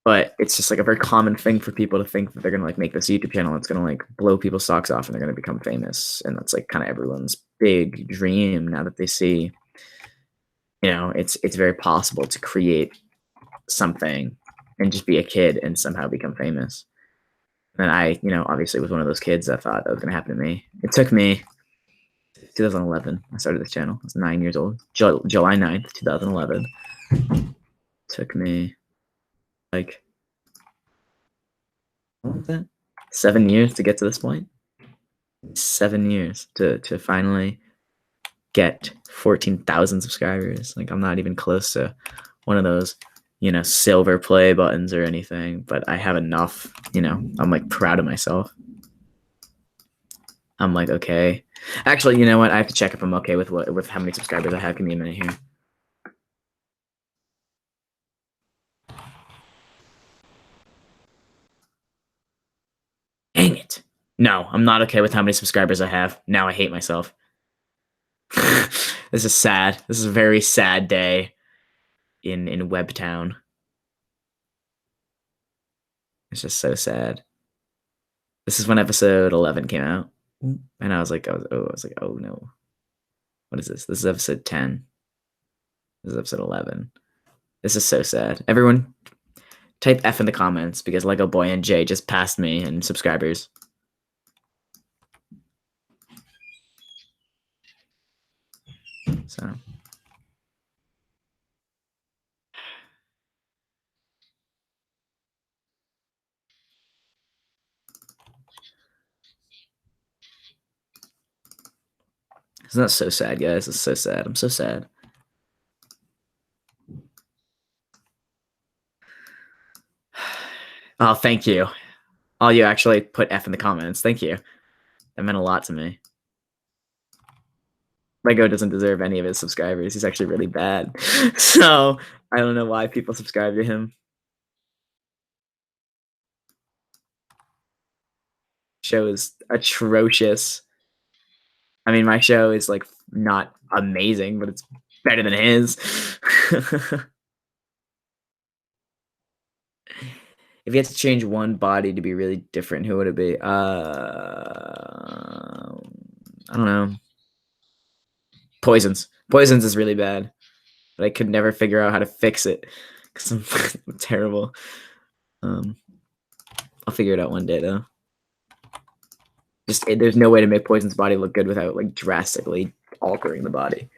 But it's just like a very common thing for people to think that they're gonna like make this YouTube channel. It's gonna like blow people's socks off and they're gonna become famous. And that's like kind of everyone's big dream now that they see, you know, it's very possible to create something and just be a kid and somehow become famous. And I, you know, obviously was one of those kids that thought that was gonna happen to me. It took me 2011. I started this channel. I was 9 years old. July 9th, 2011. Took me like what was that? 7 years to get to this point. 7 years to finally get 14,000 subscribers. Like I'm not even close to one of those, you know, silver play buttons or anything, but I have enough, you know, I'm like proud of myself. I'm like, okay. Actually, you know what? I have to check if I'm okay with how many subscribers I have. Give me a minute here. Dang it. No, I'm not okay with how many subscribers I have. Now I hate myself. This is sad. This is a very sad day in Webtown. It's just so sad. This is when episode 11 came out, and I was like, oh no. What is this? This is episode 10. This is episode 11. This is so sad. Everyone, type F in the comments because Lego Boy and Jay just passed me in subscribers. So. Isn't that so sad, guys? It's so sad. I'm so sad. Oh, thank you. Oh, you actually put F in the comments. Thank you. That meant a lot to me. Lego doesn't deserve any of his subscribers. He's actually really bad. So I don't know why people subscribe to him. Show is atrocious. I mean, my show is like not amazing, but it's better than his. If you had to change one body to be really different, who would it be? I don't know. Poisons. Poisons is really bad, but I could never figure out how to fix it because I'm terrible. I'll figure it out one day though. Just there's no way to make Poison's body look good without like drastically altering the body.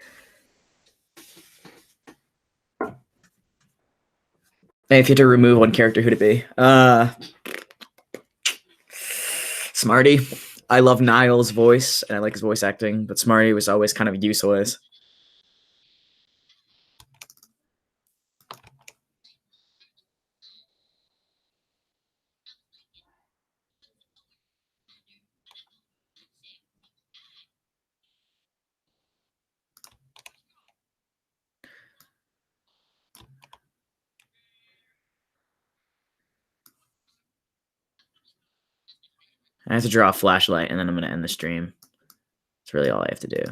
And if you had to remove one character, who'd it be? Smarty. I love Niall's voice and I like his voice acting, but Smarty was always kind of useless. I have to draw a flashlight and then I'm going to end the stream. That's really all I have to do.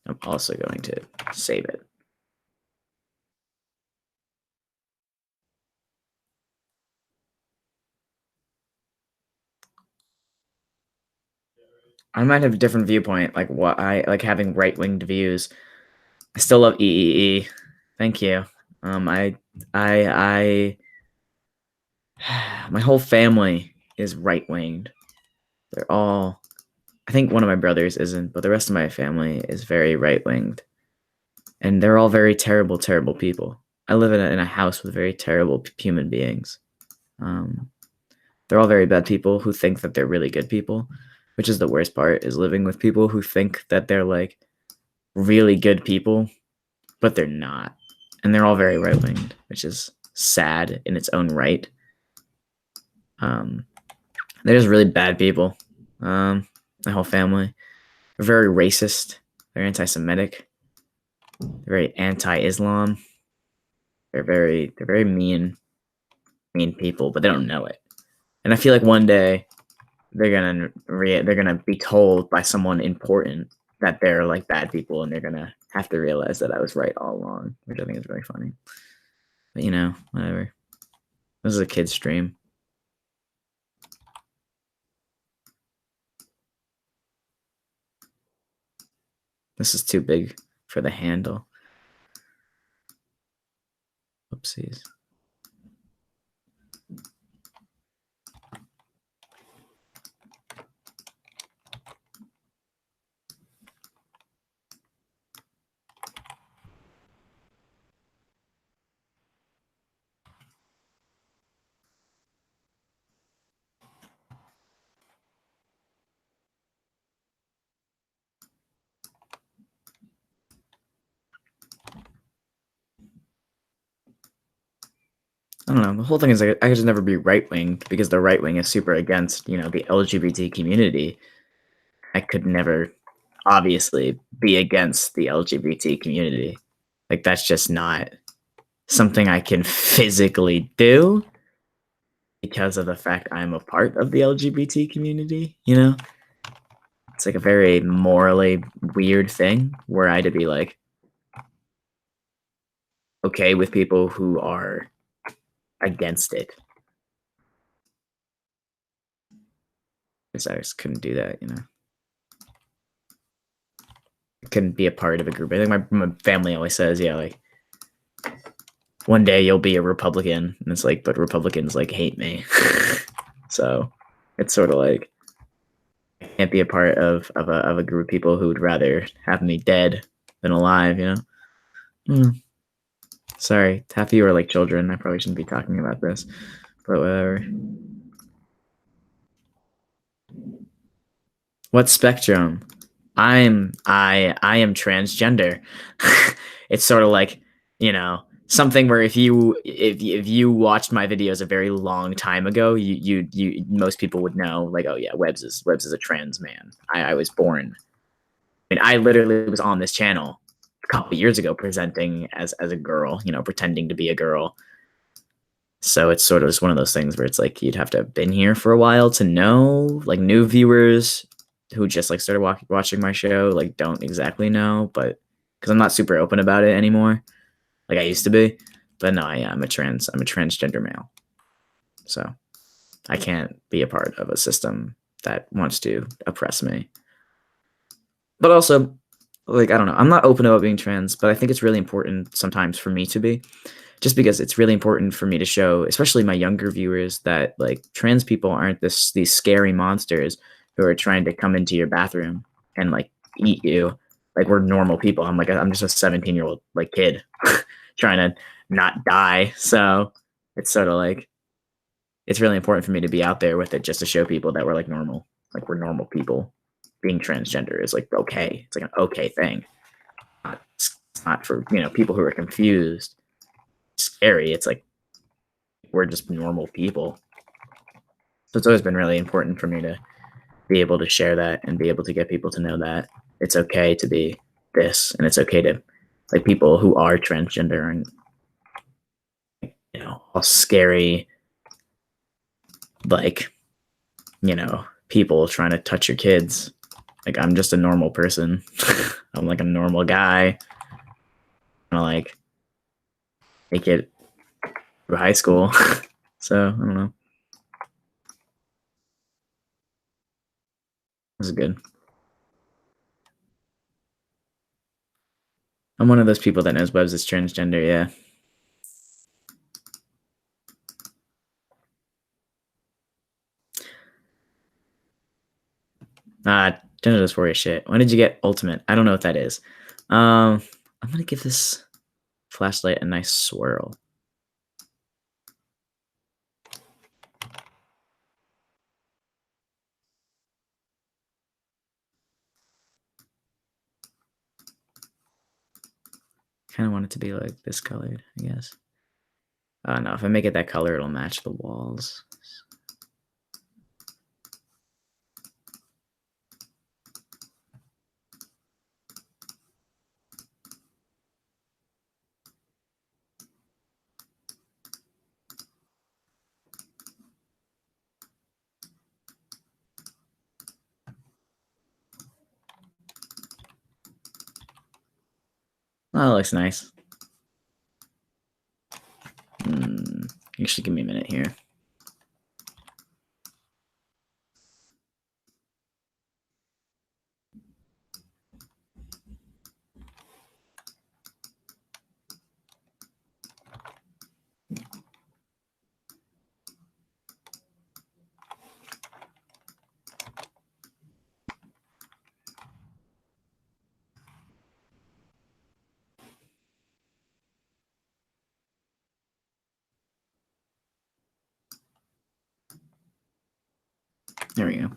I'm also going to save it. I might have a different viewpoint, like what I like having right-winged views. I still love EEE. Thank you. I my whole family is right-winged. They're all, I think one of my brothers isn't, but the rest of my family is very right-winged. And they're all very terrible, terrible people. I live in a house with very terrible human beings. They're all very bad people who think that they're really good people, which is the worst part, is living with people who think that they're like really good people, but they're not. And they're all very right-winged, which is sad in its own right. They're just really bad people. My whole family. They're very racist. They're anti-Semitic. They're very anti-Islam. They're very mean people, but they don't know it. And I feel like one day they're gonna be told by someone important that they're like bad people, and they're gonna have to realize that I was right all along, which I think is really funny. But you know, whatever. This is a kid's stream. This is too big for the handle. Oopsies. I don't know. The whole thing is like I could just never be right wing because the right wing is super against, you know, the LGBT community. I could never obviously be against the LGBT community. Like that's just not something I can physically do because of the fact I'm a part of the LGBT community, you know? It's like a very morally weird thing where I had to be like okay with people who are against it. Because I just couldn't do that, you know. couldn't be a part of a group. I think my family always says, yeah, like one day you'll be a Republican, and it's like, but Republicans like hate me, so it's sort of like I can't be a part of a group of people who would rather have me dead than alive, you know. Mm. Sorry, half of you are like children. I probably shouldn't be talking about this, but whatever. What spectrum? I am transgender. It's sort of like, you know, something where if you watched my videos a very long time ago, you most people would know, like, oh yeah, Webbs is a trans man. I was born. I mean, I literally was on this channel a couple of years ago presenting as a girl, you know, pretending to be a girl. So it's sort of just one of those things where it's like you'd have to have been here for a while to know. Like new viewers who just like started watching my show like don't exactly know, but because I'm not super open about it anymore, like I used to be. But no, I'm a transgender male, so I can't be a part of a system that wants to oppress me. But also, like I don't know, I'm not open about being trans, but I think it's really important sometimes for me to be, just because it's really important for me to show, especially my younger viewers, that like trans people aren't these scary monsters who are trying to come into your bathroom and like eat you. Like we're normal people. I'm just a 17-year-old like kid trying to not die. So it's sort of like it's really important for me to be out there with it just to show people that we're like normal. Like we're normal people. Being transgender is like okay. It's like an okay thing. It's not for, you know, people who are confused, scary. It's like we're just normal people. So it's always been really important for me to be able to share that and be able to get people to know that it's okay to be this, and it's okay to like people who are transgender and, you know, all scary, like, you know, people trying to touch your kids. Like I'm just a normal person. I'm like a normal guy. I like make it through high school. So I don't know. This is good. I'm one of those people that knows Webbs is transgender. Yeah. Gender dysphoria shit. When did you get ultimate? I don't know what that is. I'm gonna give this flashlight a nice swirl. Kind of want it to be like this colored, I guess. No, if I make it that color, it'll match the walls. Oh, that looks nice. Actually, give me a minute here. There we go.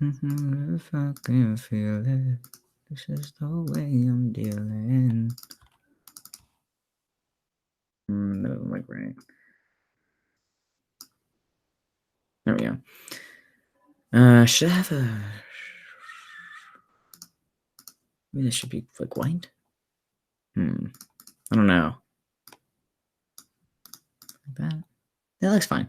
If I can feel it, this is the way I'm dealing. That doesn't look right. There we go. Should I have a? Maybe this should be like white. I don't know. Like that. That looks fine.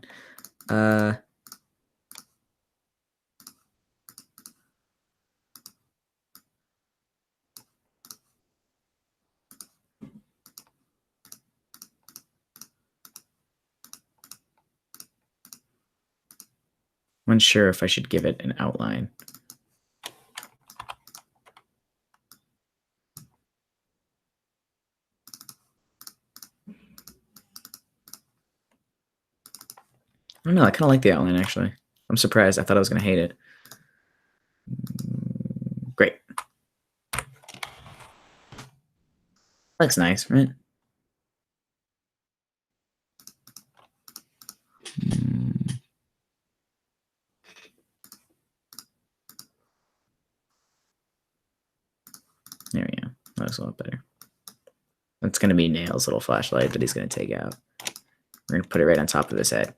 I'm unsure if I should give it an outline. don't know. I kind of like the outline, actually. I'm surprised. I thought I was going to hate it. Great. Looks nice, right? There we go. That looks a lot better. That's going to be Nail's little flashlight that he's going to take out. We're going to put it right on top of his head.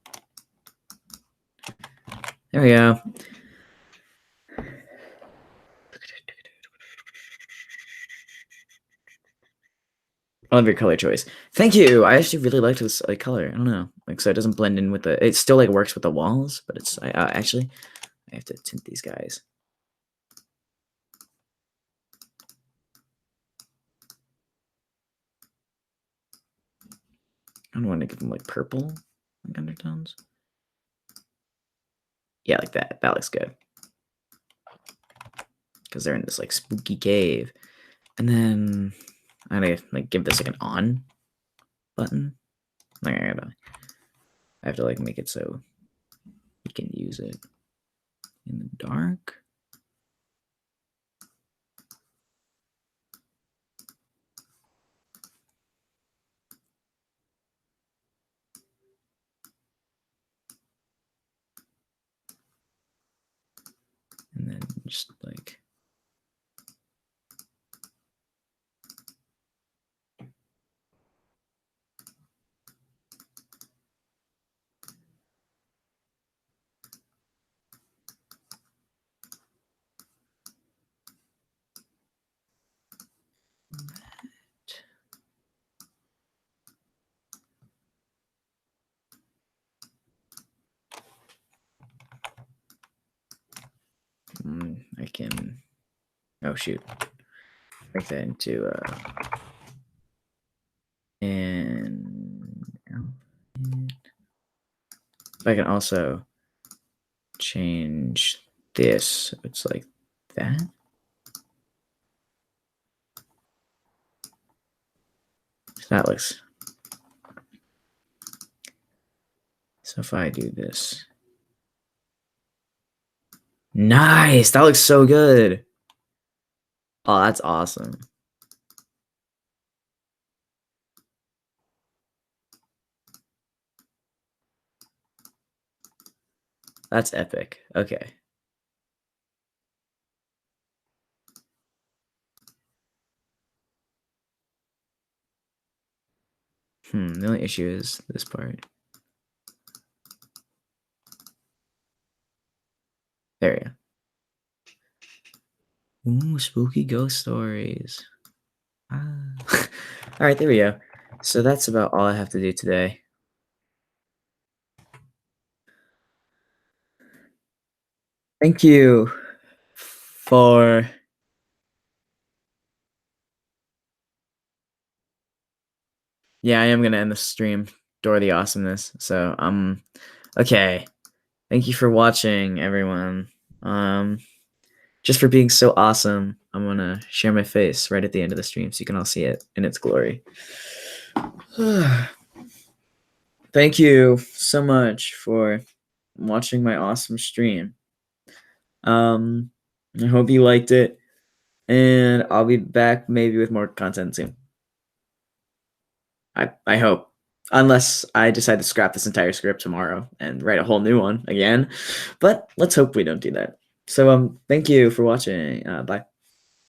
There we go. I love your color choice. Thank you. I actually really liked this color. I don't know, so it doesn't blend in with the. It still works with the walls, but it's actually I have to tint these guys. I don't want to give them purple undertones. Yeah, like that. That looks good. Because they're in this spooky cave, and then I'm gonna give this an on button. I have to make it so you can use it in the dark. And then just I can, oh shoot, make that into and I can also change this so it's like that. That looks, so if I do this, nice, that looks so good. Oh, that's awesome. That's epic. Okay. The only issue is this part. There we go. Ooh, spooky ghost stories. Ah. All right, there we go. So that's about all I have to do today. Thank you for I am gonna end the stream. Door the awesomeness. So okay. Thank you for watching, everyone. Just for being so awesome. I'm gonna share my face right at the end of the stream so you can all see it in its glory. Thank you so much for watching my awesome stream. I hope you liked it, and I'll be back maybe with more content soon. I hope. Unless I decide to scrap this entire script tomorrow and write a whole new one again. But let's hope we don't do that. So thank you for watching. Bye.